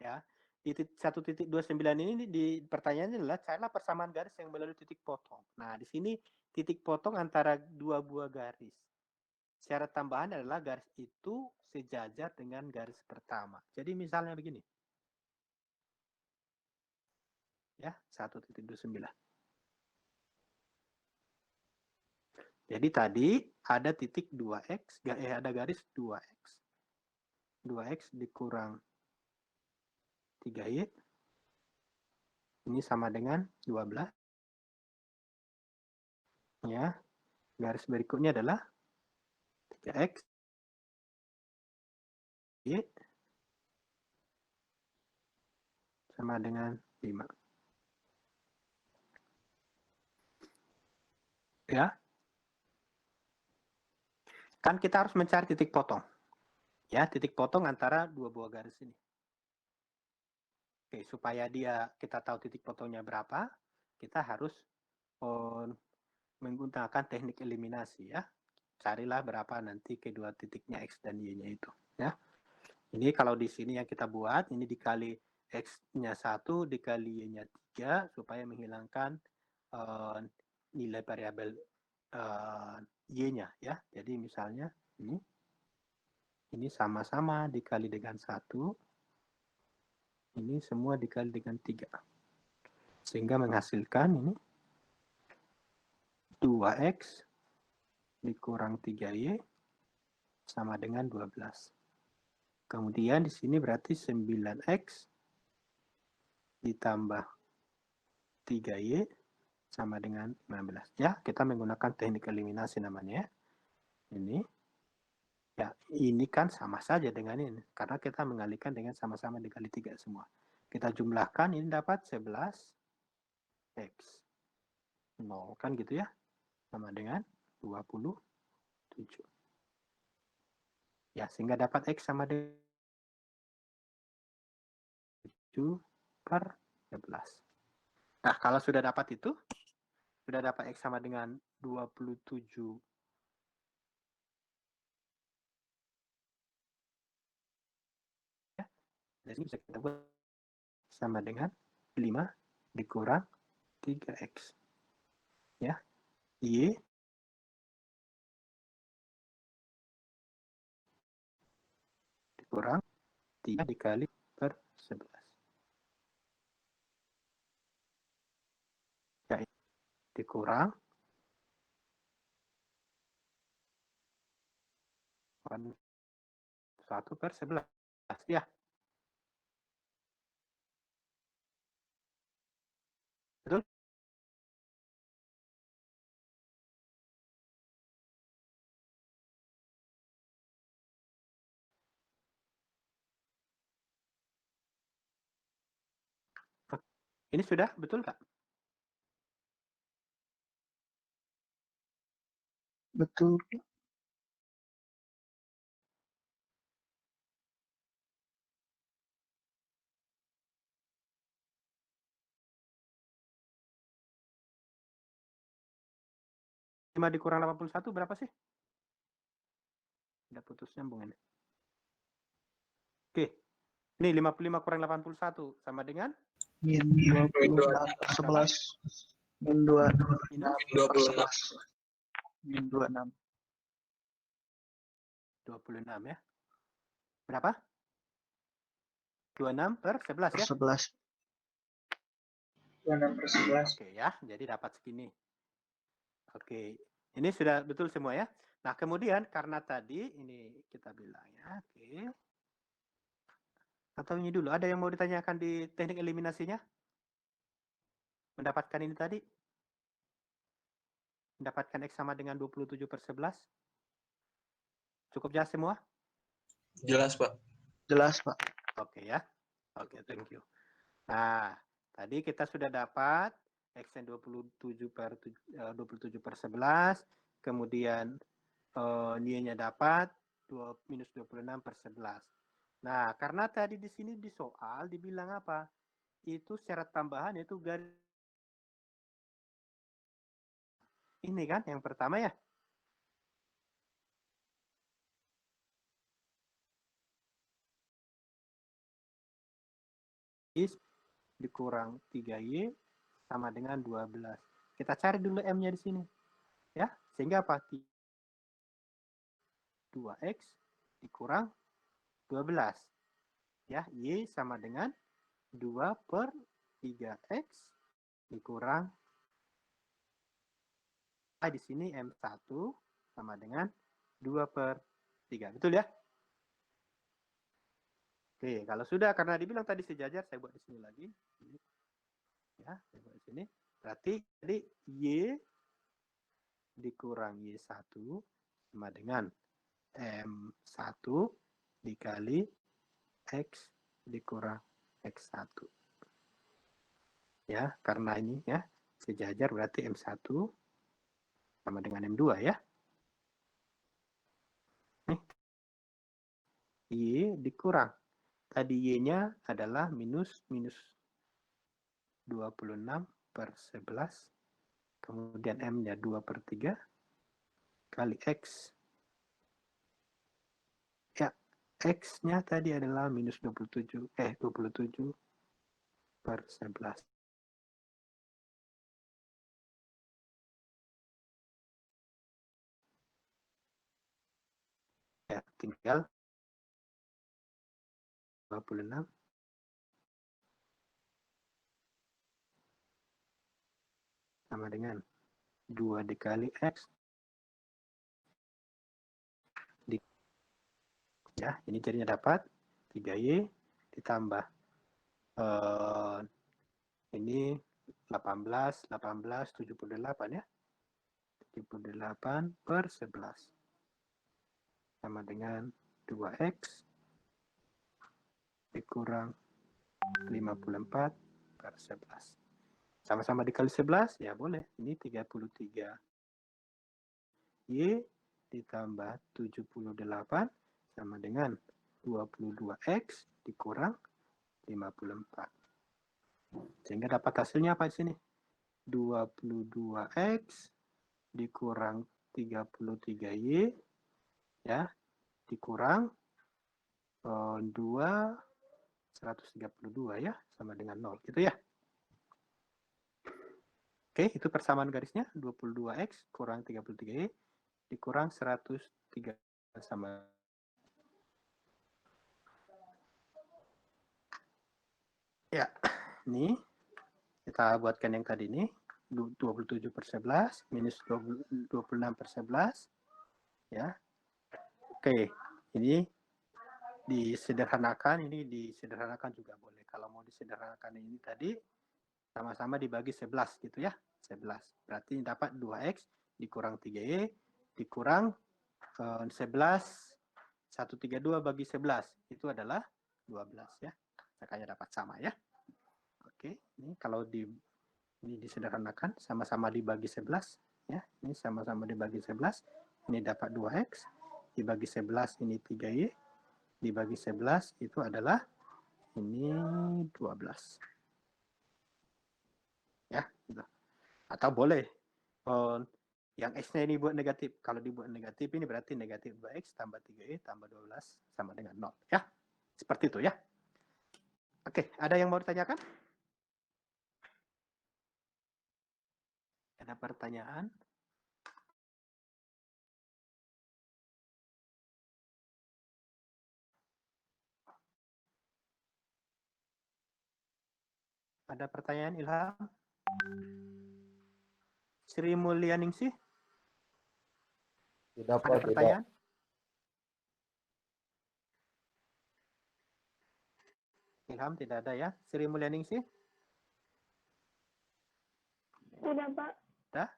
S1: ya. Di 1.29 ini di pertanyaannya adalah carilah persamaan garis yang melalui titik potong. Nah, di sini titik potong antara dua buah garis. Syarat tambahan adalah garis itu sejajar dengan garis pertama. Jadi misalnya begini. Ya, 1.29. Jadi tadi ada titik 2x, ada garis 2x. 2x dikurang 3y. Ini sama dengan 12. Ya, garis berikutnya adalah 3x y sama dengan 5. Ya. Kan kita harus mencari titik potong. Ya, titik potong antara dua buah garis ini. Oke, supaya kita tahu titik potongnya berapa, kita harus menggunakan teknik eliminasi ya. Carilah berapa nanti kedua titiknya X dan Y-nya itu. Ya. Ini kalau di sini yang kita buat, ini dikali X-nya 1, dikali Y-nya 3, supaya menghilangkan nilai variabel Y-nya. Ya. Jadi misalnya ini sama-sama dikali dengan 1, ini semua dikali dengan 3. Sehingga menghasilkan ini 2x dikurang 3y sama dengan 12. Kemudian di sini berarti 9x ditambah 3y sama dengan 15. Ya, kita menggunakan teknik eliminasi namanya. Ini. Ya, ini kan sama saja dengan ini. Karena kita mengalihkan dengan sama-sama dikali 3 semua. Kita jumlahkan, ini dapat 11x. 0, kan gitu ya. Sama dengan 27. Ya, sehingga dapat X sama dengan 7/11. Nah, kalau sudah dapat itu, Sudah dapat X sama dengan 27. Ya. Dari sini bisa kita buat sama dengan 5 dikurang 3X. Ya. Y dikurang 3 dikali per 11. Ya, dikurang 1 per 11. Ya. Betul? Ini sudah betul Kak?
S3: Betul.
S1: 5 dikurang 81 berapa sih? Udah putus nyambung ini. Oke. Ini 55 kurang 81 sama dengan
S3: Min 26 per 11. Min 2
S1: minus
S3: per 11. Min 26.
S1: 26 ya. Berapa? 26 per 11
S3: Per
S1: ya?
S3: 11. 26 per 11.
S1: Oke ya, jadi dapat segini. Oke, ini sudah betul semua ya. Nah, kemudian karena tadi ini kita bilang ya, oke. Atau ini dulu, ada yang mau ditanyakan di teknik eliminasinya? Mendapatkan ini tadi? Mendapatkan X sama dengan 27 per 11? Cukup jelas semua?
S5: Jelas, Pak.
S3: Jelas, Pak.
S1: Oke ya. Oke, thank you. Nah, tadi kita sudah dapat X-nya 27 per 11, kemudian Y-nya dapat minus 26 per 11. Nah, karena tadi di sini di soal dibilang apa? Itu syarat tambahan yaitu garis ini kan yang pertama ya. Is dikurang 3Y sama dengan 12. Kita cari dulu M-nya di sini. Ya, sehingga apa? 2X dikurang 12. Ya, Y sama dengan 2 per 3X dikurang di sini M1 sama dengan 2 per 3. Betul ya? Oke, kalau sudah karena dibilang tadi sejajar, saya buat di sini lagi. Ya, saya buat di sini. Berarti jadi Y dikurang Y1 sama dengan M1 dikali X dikurang X1. Ya, karena ini ya sejajar berarti M1 sama dengan M2 ya. Nih. Y dikurang. Tadi Y-nya adalah minus 26 per 11. Kemudian M-nya 2 per 3 kali X. Ya, X-nya tadi adalah minus 27 per 11. Ya, tinggal 26 sama dengan 2 dikali X. Ya, ini jadinya dapat 3Y ditambah ini 18, 78 ya. 78 per 11. Sama dengan 2X dikurang 54 per 11. Sama-sama dikali 11, ya boleh. Ini 33. Y ditambah 78 sama dengan 22X dikurang 54. Sehingga dapat hasilnya apa di sini? 22X dikurang 33Y ya, dikurang 2 132 ya, sama dengan 0 gitu ya. Oke, itu persamaan garisnya 22X kurang 33Y dikurang 103 sama. Ya, ini kita buatkan yang tadi ini 27/11 minus 26/11 ya. Oke, ini disederhanakan juga boleh. Kalau mau disederhanakan ini tadi sama-sama dibagi 11 gitu ya. 11. Berarti dapat 2X dikurang 3Y dikurang 11 132 bagi 11 itu adalah 12 ya. Makanya dapat sama ya. Oke, ini kalau ini disederhanakan sama-sama dibagi 11 ya. Ini sama-sama dibagi 11. Ini dapat 2X dibagi 11 ini 3Y dibagi 11 itu adalah ini 12. Ya, gitu. Atau boleh yang X-nya ini buat negatif. Kalau dibuat negatif ini berarti negatif 2X tambah 3Y tambah 12 sama dengan 0 ya. Seperti itu ya. Oke, ada yang mau ditanyakan? Ada pertanyaan? Ada pertanyaan, Ilham? Sri Mulyaningsih?
S6: Tidak,
S1: Ada
S6: Pak,
S1: pertanyaan? Ilham tidak ada ya. Sri Mulyaningsih?
S7: Tidak, Pak.
S1: Ada?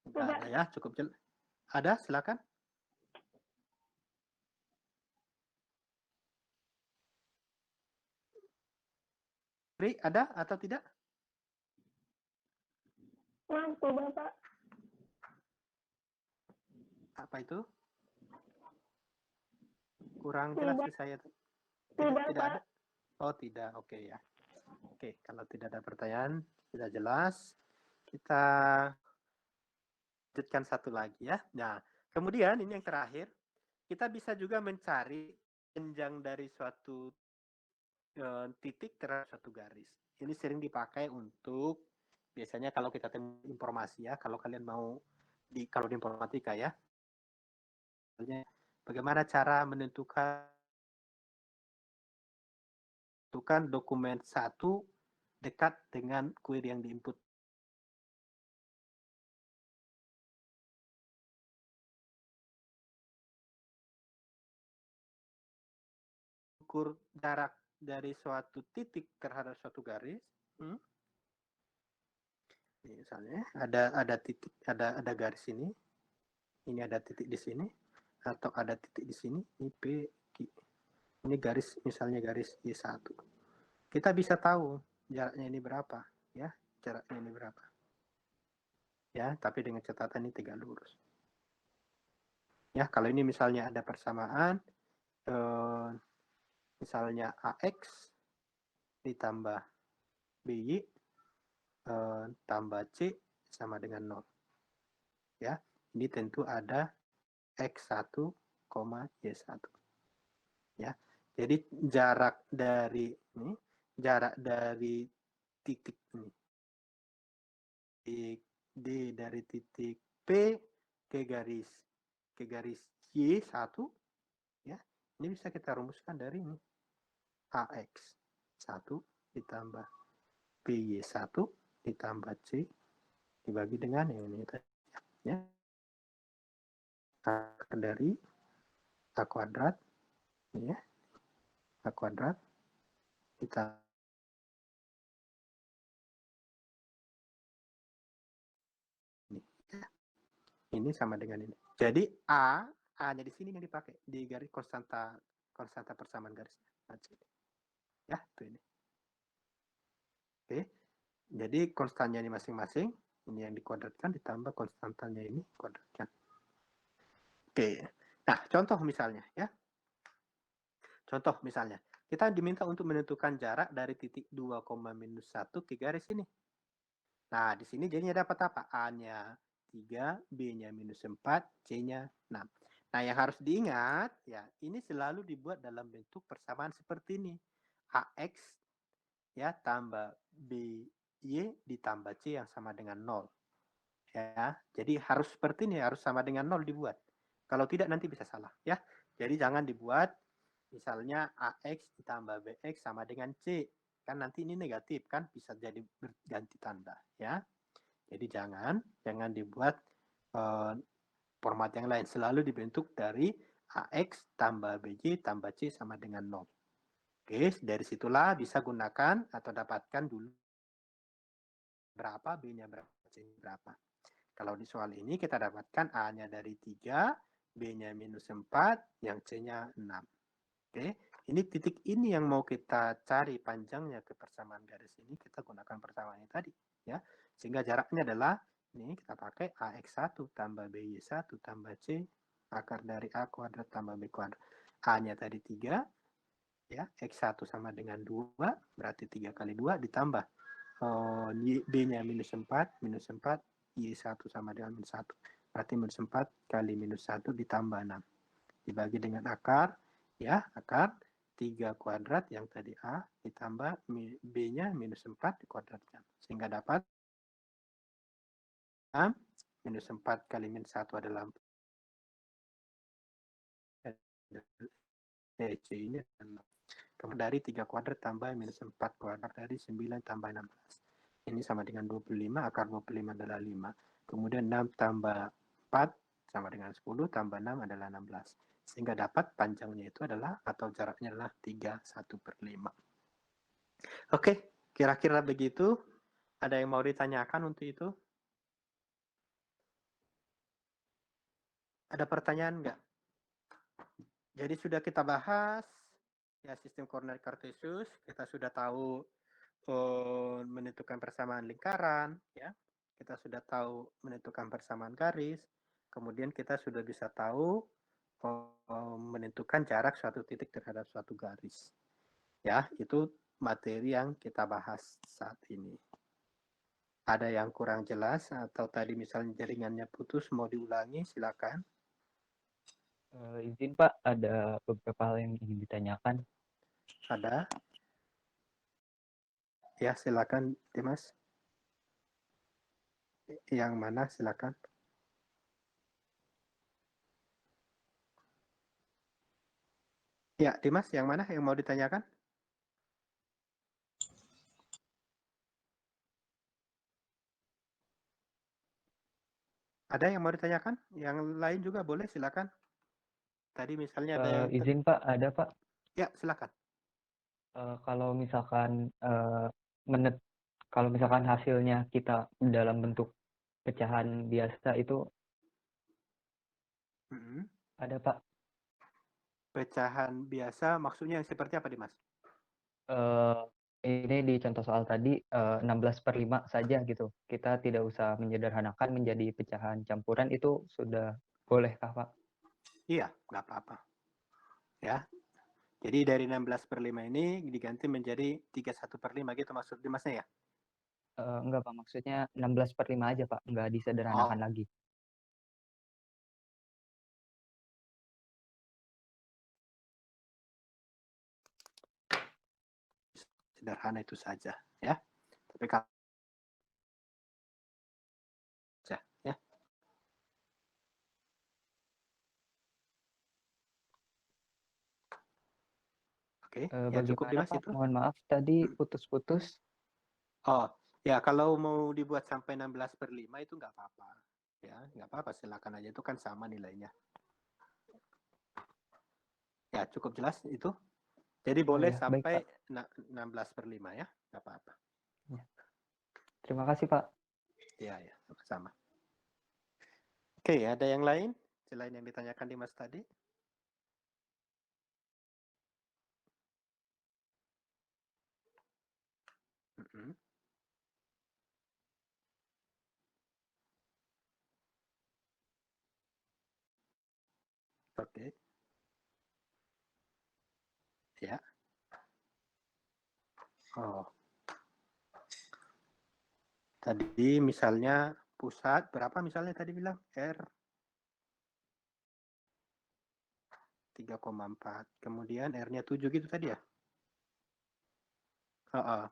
S1: Tidak
S7: Tidak.
S1: ada ya, cukup jelas. Ada, silakan. Sri, ada atau tidak?
S7: Lampu, Bapak.
S1: Apa itu? Kurang jelas
S7: Tidak.
S1: sih saya.
S7: Tidak,
S1: Tidak
S7: Pak.
S1: ada. Oh, tidak. Oke ya. Oke, kalau tidak ada pertanyaan, sudah jelas. Kita lanjutkan satu lagi ya. Nah, kemudian ini yang terakhir, kita bisa juga mencari panjang dari suatu titik terhadap suatu garis. Ini sering dipakai untuk biasanya kalau kita temukan informasi ya, kalau kalian mau kalau di informatika ya. Bagaimana cara menentukan dokumen satu dekat dengan query yang diinput. Ukur jarak dari suatu titik terhadap suatu garis. Misalnya ada titik, ada garis ini ada titik di sini, atau ada titik di sini, ini P, Q. Ini garis, misalnya garis Y1. Kita bisa tahu jaraknya ini berapa, ya, jaraknya ini berapa. Ya, tapi dengan catatan ini tegak lurus. Ya, kalau ini misalnya ada persamaan, misalnya AX ditambah BY tambah C sama dengan 0. Ya, ini tentu ada X1, Y1. Ya. Jadi jarak dari titik ini dari titik P ke garis Y1 ya. Ini bisa kita rumuskan dari ini. AX 1 ditambah BY1 ditambah C dibagi dengan ini ya. Dari A kuadrat ya. A kuadrat kita ini sama dengan ini. Jadi A-nya di sini yang dipakai di garis konstanta persamaan garisnya. Ya, itu ini. Oke. Jadi konstannya ini masing-masing, ini yang dikuadratkan ditambah konstantanya ini kuadratkan. Oke. Nah, contoh misalnya ya. Contoh misalnya, kita diminta untuk menentukan jarak dari titik 2, -1 ke garis ini. Nah, di sini jadinya dapat apa? A-nya 3, B-nya minus 4, C-nya 6. Nah, yang harus diingat, ya, ini selalu dibuat dalam bentuk persamaan seperti ini. AX ya tambah BY ditambah C yang sama dengan 0. Ya, jadi harus seperti ini, harus sama dengan 0 dibuat. Kalau tidak nanti bisa salah, ya. Jadi jangan dibuat misalnya AX ditambah BX sama dengan C. Kan nanti ini negatif kan, bisa jadi berganti tanda, ya. Jadi jangan dibuat format yang lain. Selalu dibentuk dari AX tambah BY tambah C sama dengan 0. Oke, dari situlah bisa gunakan atau dapatkan dulu berapa, B-nya berapa, C-nya berapa. Kalau di soal ini kita dapatkan A-nya dari 3, B-nya minus 4, yang C-nya 6. Oke, ini titik ini yang mau kita cari panjangnya ke persamaan garis ini, kita gunakan persamaan ini tadi. Ya, sehingga jaraknya adalah, ini kita pakai AX1 tambah BY1 tambah C, akar dari A kuadrat tambah B kuadrat. A-nya tadi 3, ya, X1 sama dengan 2, berarti 3 kali 2 ditambah B-nya minus 4, Y1 sama dengan minus 1. Berarti minus 4 kali minus 1 ditambah 6. Dibagi dengan akar, ya, akar 3 kuadrat yang tadi A ditambah B-nya minus 4 dikuadratkan. Sehingga dapat 6, minus 4 kali minus 1 adalah C ini 6. Kemudian dari 3 kuadrat tambah minus 4 kuadrat dari 9 tambah 16. Ini sama dengan 25, akar 25 adalah 5. Kemudian 6 tambah 4 sama dengan 10, tambah 6 adalah 16. Sehingga dapat panjangnya itu adalah, atau jaraknya adalah 3/1/5. Oke, kira-kira begitu. Ada yang mau ditanyakan untuk itu? Ada pertanyaan nggak? Jadi sudah kita bahas ya sistem koordinat kartesius, kita sudah tahu menentukan persamaan lingkaran, ya. Kita sudah tahu menentukan persamaan garis, kemudian kita sudah bisa tahu menentukan jarak suatu titik terhadap suatu garis. Ya, itu materi yang kita bahas saat ini. Ada yang kurang jelas atau tadi misalnya jaringannya putus mau diulangi, silakan.
S6: Izin Pak, ada beberapa hal yang ingin ditanyakan.
S1: Ada? Ya, silakan Dimas. Yang mana silakan? Ya, Dimas, yang mana yang mau ditanyakan? Ada yang mau ditanyakan? Yang lain juga boleh, silakan. Tadi misalnya ada yang...
S6: Izin Pak, ada Pak.
S1: Ya, silakan.
S6: Kalau misalkan kalau misalkan hasilnya kita dalam bentuk pecahan biasa itu ada Pak.
S1: Pecahan biasa maksudnya yang seperti apa, Dimas?
S6: Ini di contoh soal tadi 16/5 saja gitu. Kita tidak usah menyederhanakan menjadi pecahan campuran, itu sudah bolehkah Pak?
S1: Iya, nggak apa-apa. Ya, jadi dari 16/5 ini diganti menjadi 31/5 gitu maksud Dimasnya ya?
S6: Enggak Pak, maksudnya 16/5 aja Pak, enggak disederhanakan lagi.
S1: Sederhana itu saja, ya. Tapi kalau ya. Oke, ya cukup
S6: Bagaimana
S1: Dimas
S6: Pak?
S1: itu.
S6: Mohon maaf tadi putus-putus.
S1: Oh, ya kalau mau dibuat sampai 16/5 itu nggak apa-apa. Ya, nggak apa-apa, silakan aja, itu kan sama nilainya. Ya, cukup jelas itu. Jadi boleh
S6: Ya,
S1: sampai
S6: baik,
S1: 16/5 ya, nggak apa-apa.
S6: Ya. Terima kasih Pak.
S1: Ya, ya, sama-sama. Oke, ada yang lain selain yang ditanyakan Dimas tadi? Oke. Ya. Oh. Tadi misalnya pusat berapa misalnya tadi bilang R 3,4. Kemudian R-nya 7 gitu tadi ya?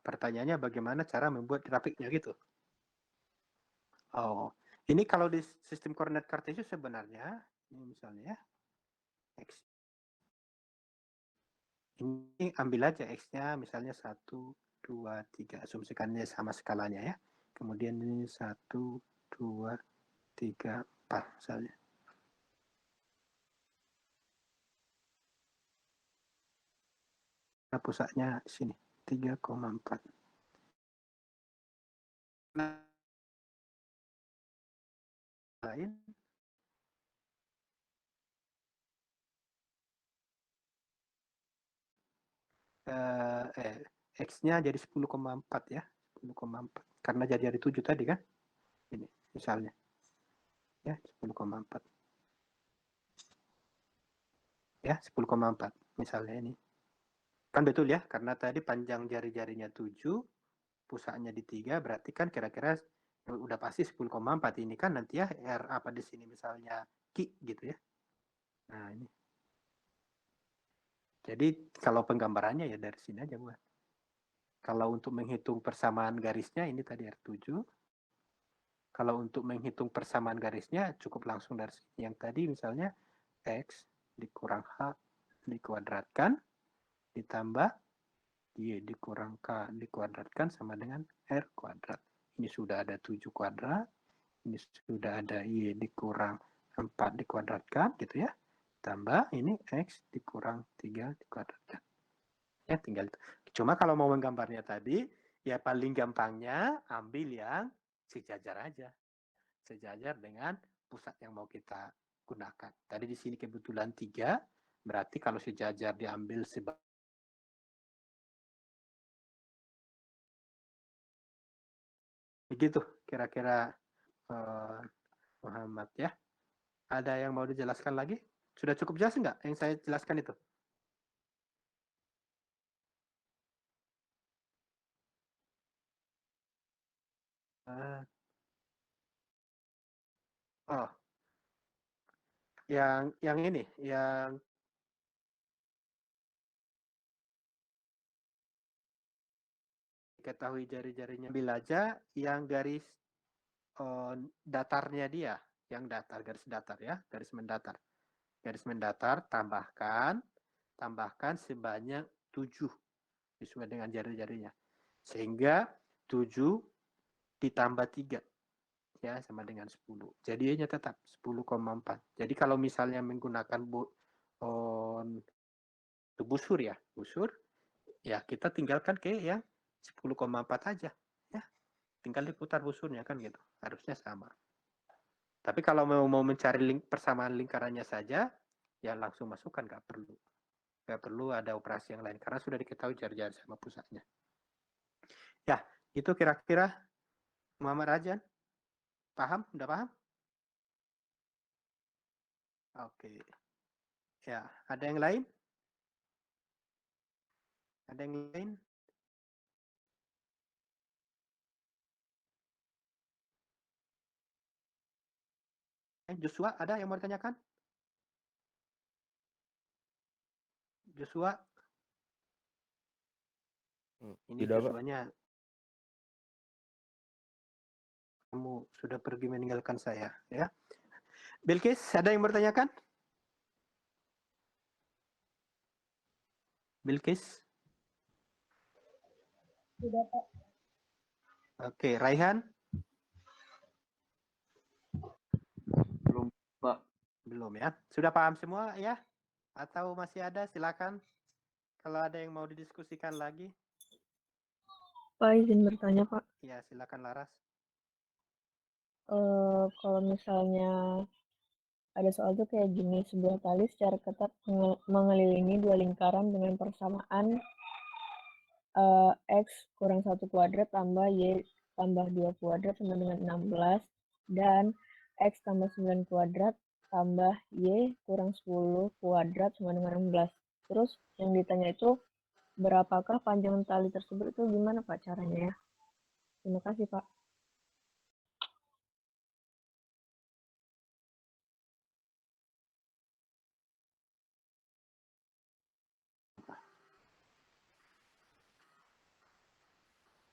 S1: Pertanyaannya bagaimana cara membuat grafiknya gitu? Oh, ini kalau di sistem koordinat kartesius sebenarnya, ini misalnya ya, X. Ini ambil aja X-nya misalnya 1, 2, 3. Asumsikannya sama skalanya ya. Kemudian ini 1, 2, 3, 4 misalnya. Nah, pusatnya di sini 3,4. Nah, lain X-nya jadi 10,4 ya. 10,4. Karena jadi 7 tadi kan? Ini misalnya. Ya, 10,4. Ya, 10,4 misalnya ini. Kan betul ya, karena tadi panjang jari-jarinya 7, pusatnya di 3, berarti kan kira-kira udah pasti 10,4 ini kan nanti ya R apa di sini misalnya Ki gitu ya. Nah, ini. Jadi kalau penggambarannya ya dari sini aja buat. Kalau untuk menghitung persamaan garisnya ini tadi R7. Kalau untuk menghitung persamaan garisnya cukup langsung dari sini. Yang tadi misalnya X dikurang H dikuadratkan ditambah Y dikurang K dikuadratkan sama dengan R kuadrat. Ini sudah ada 7 kuadrat. Ini sudah ada Y dikurang 4 dikuadratkan gitu ya. Tambah ini X dikurang 3 dikuadratkan. Ya tinggal itu. Cuma kalau mau menggambarnya tadi, ya paling gampangnya ambil yang sejajar aja. Sejajar dengan pusat yang mau kita gunakan. Tadi di sini kebetulan 3, berarti kalau sejajar diambil sebagai begitu kira-kira Muhammad ya. Ada yang mau dijelaskan lagi? Sudah cukup jelas nggak yang saya jelaskan itu? Oh, yang ini, yang ketahui jari-jarinya. Ambil aja yang garis datarnya dia, yang datar, garis datar ya, garis mendatar. Garis mendatar tambahkan sebanyak 7 sesuai dengan jari-jarinya. Sehingga 7 ditambah 3 ya sama dengan 10. Jadinya tetap 10,4. Jadi kalau misalnya menggunakan busur ya, kita tinggalkan ke yang 10,4 aja ya. Tinggal diputar busurnya kan gitu. Harusnya sama. Tapi kalau mau mencari persamaan lingkarannya saja, ya langsung masukkan, nggak perlu ada operasi yang lain karena sudah diketahui jari-jari sama pusatnya. Ya, itu kira-kira Muhammad Rajan. Paham? Udah paham? Oke. Ya, ada yang lain? Ada yang lain? Joshua, ada yang mau ditanyakan? Joshua? Ini
S6: Tidak, Pak.
S1: Joshua-nya kamu sudah pergi meninggalkan saya ya. Bilkis, ada yang bertanyakan? Bilkis?
S7: Tidak, Pak.
S1: Oke, Raihan?
S5: Belum, Pak.
S1: Belum ya. Sudah paham semua ya? Atau masih ada? Silakan. Kalau ada yang mau didiskusikan lagi.
S7: Pak, izin bertanya, Pak.
S1: Ya, silakan Laras.
S7: Kalau misalnya ada soal tuh kayak gini, sebuah tali secara ketat mengelilingi dua lingkaran dengan persamaan X kurang 1 kuadrat tambah Y tambah 2 kuadrat sama dengan 16 dan X tambah 9 kuadrat tambah Y kurang 10 kuadrat sama dengan 16. Terus yang ditanya itu berapakah panjang tali tersebut itu gimana Pak caranya ya? Terima kasih Pak.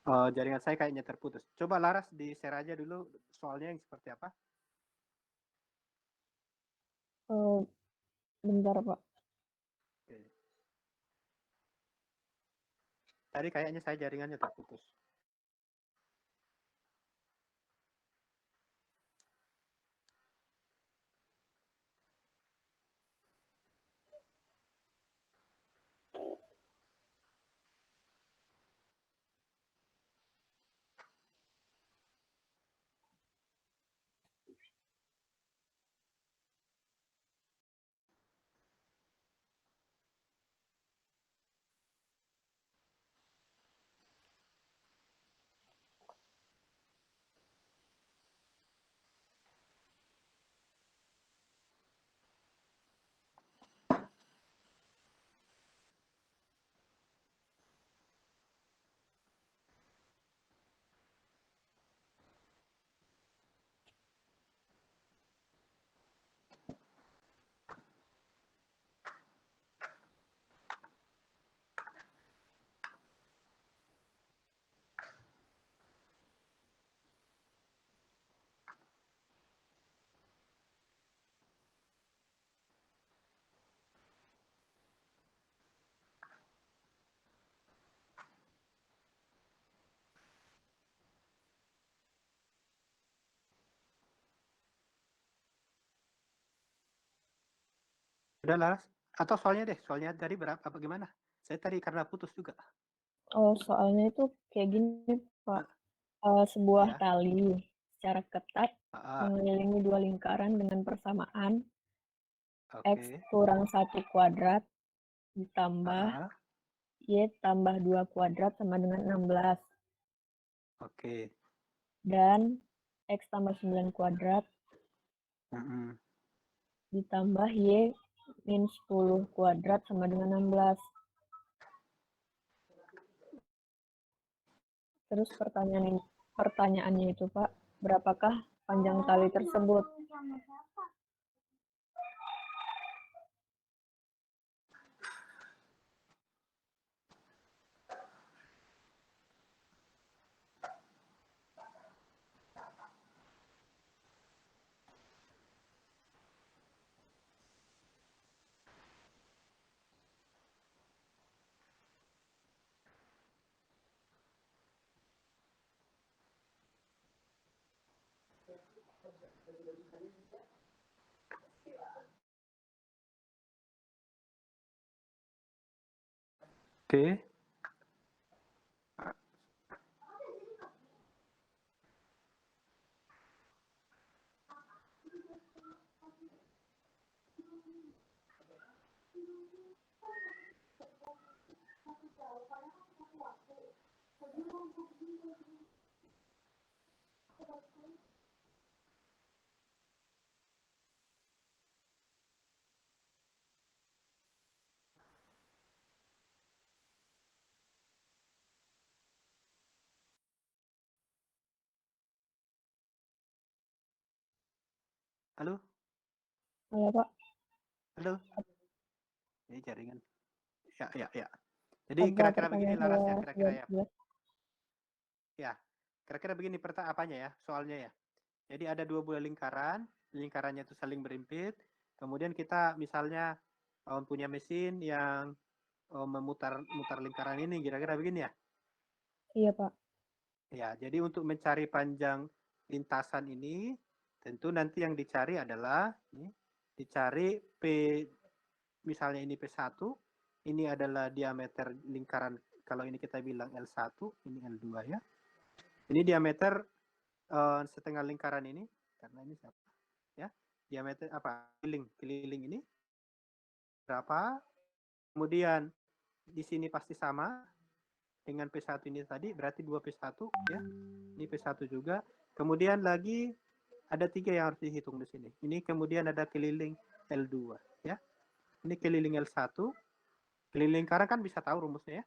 S1: Jaringan saya kayaknya terputus. Coba Laras di-share aja dulu soalnya yang seperti apa.
S7: Bentar, Pak.
S1: Oke. Tadi kayaknya saya jaringannya terputus. Udah Laras? Atau soalnya tadi berapa apa gimana? Saya tadi karena putus juga.
S7: Soalnya itu kayak gini, Pak. Sebuah
S1: Ya.
S7: tali secara ketat
S1: Ah,
S7: mengelilingi dua lingkaran dengan persamaan X
S1: oke.
S7: kurang 1 kuadrat ditambah
S1: Ah,
S7: Y tambah 2 kuadrat sama dengan 16.
S1: oke.
S7: Dan X tambah 9 kuadrat
S1: Mm-mm.
S7: ditambah Y min 10 kuadrat sama dengan 16. Terus pertanyaannya itu, Pak, berapakah panjang tali tersebut?
S1: Oke. Halo?
S7: Halo, Pak.
S1: Halo? Ini jaringan. Ya. Jadi
S7: Apa
S1: kira-kira begini
S7: pertanyaan
S1: Laras
S7: saya
S1: ya, kira-kira ya.
S7: jelas?
S1: Ya, kira-kira begini apanya ya, soalnya ya. Jadi ada dua buah lingkaran, lingkarannya itu saling berimpit. Kemudian kita misalnya punya mesin yang memutar lingkaran ini, kira-kira begini ya.
S7: Iya, Pak.
S1: Ya, jadi untuk mencari panjang lintasan ini, tentu nanti yang dicari adalah ini, dicari P, misalnya ini P1, ini adalah diameter lingkaran, kalau ini kita bilang L1, ini L2 ya. Ini diameter setengah lingkaran ini, karena ini siapa? Ya, diameter apa? Keliling ini berapa? Kemudian di sini pasti sama dengan P1 ini tadi, berarti 2P1 ya. Ini P1 juga. Kemudian lagi ada 3 yang harus dihitung di sini. Ini kemudian ada keliling L2 ya. Ini keliling L1. Keliling lingkaran kan bisa tahu rumusnya ya.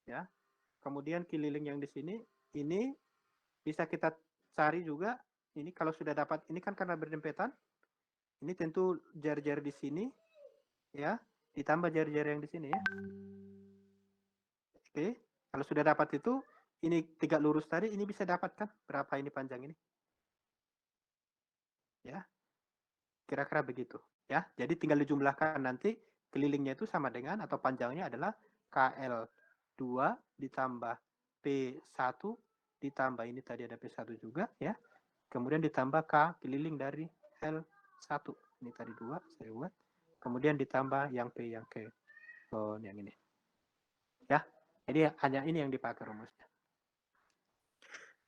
S1: Ya. Kemudian keliling yang di sini ini bisa kita cari juga. Ini kalau sudah dapat, ini kan karena berdempetan. Ini tentu jari-jari di sini ya, ditambah jari-jari yang di sini ya. Oke, kalau sudah dapat itu, ini 3 lurus tadi, ini bisa dapatkan berapa ini panjang ini? Ya, kira-kira begitu. Ya, jadi tinggal dijumlahkan nanti kelilingnya itu sama dengan atau panjangnya adalah KL2 ditambah P1 ditambah ini tadi ada P1 juga ya. Kemudian ditambah K keliling dari L1. Ini tadi 2 saya buat. Kemudian ditambah yang P yang ke yang ini. Ya. Jadi hanya ini yang dipakai rumusnya.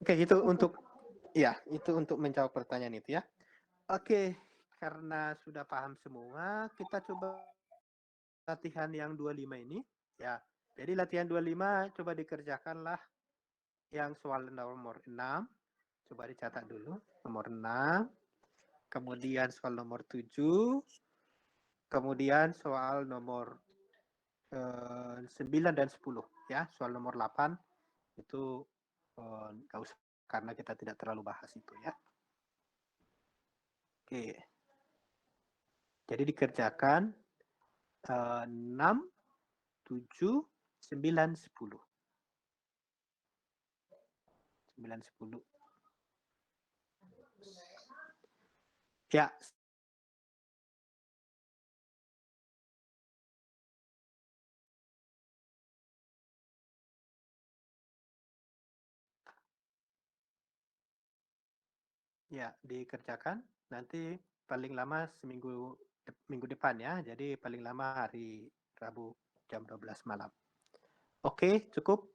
S1: Oke, itu untuk itu untuk menjawab pertanyaan itu ya. Oke, karena sudah paham semua, kita coba latihan yang 25 ini ya. Jadi latihan 25 coba dikerjakanlah yang soal nomor 6. Coba dicatat dulu, nomor 6. Kemudian soal nomor 7. Kemudian soal nomor 9 dan 10 ya. Soal nomor 8 itu nggak usah karena kita tidak terlalu bahas itu ya. Oke. Jadi dikerjakan 6, 7, 9, 10. 9, 10. Ya. Ya, dikerjakan nanti paling lama minggu depan ya. Jadi paling lama hari Rabu jam 12 malam. Oke, cukup?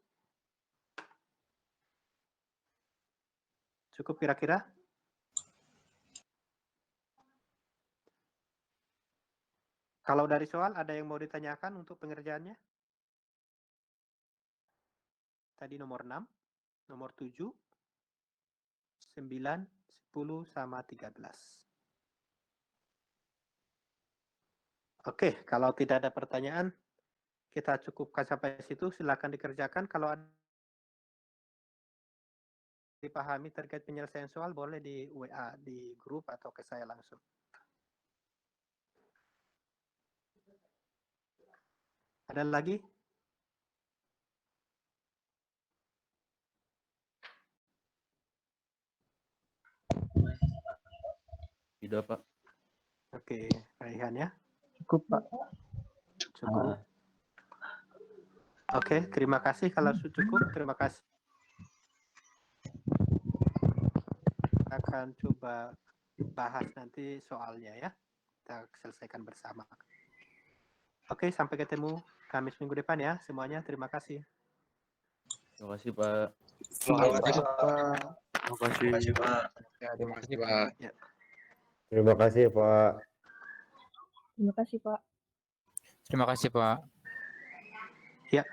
S1: Cukup kira-kira? Kalau dari soal ada yang mau ditanyakan untuk pengerjaannya? Tadi nomor 6, nomor 7, 9, 10, sama 13. Oke, kalau tidak ada pertanyaan, kita cukupkan sampai situ. Silakan dikerjakan. Kalau ada dipahami terkait penyelesaian soal, boleh di WA, di grup, atau ke saya langsung. Ada lagi?
S5: Tidak, Pak.
S1: Oke, Raihan ya.
S3: Cukup, Pak.
S1: Cukup. Oke, terima kasih kalau cukup. Terima kasih. Akan coba bahas nanti soalnya ya. Kita selesaikan bersama. Oke, sampai ketemu Kamis minggu depan ya semuanya. Terima kasih.
S5: Terima kasih, Pak.
S3: Terima kasih, Pak.
S2: Terima kasih, Pak.
S6: Terima kasih, Pak.
S8: Terima kasih, Pak.
S7: Terima kasih, Pak.
S9: Terima kasih, Pak.
S1: Ya.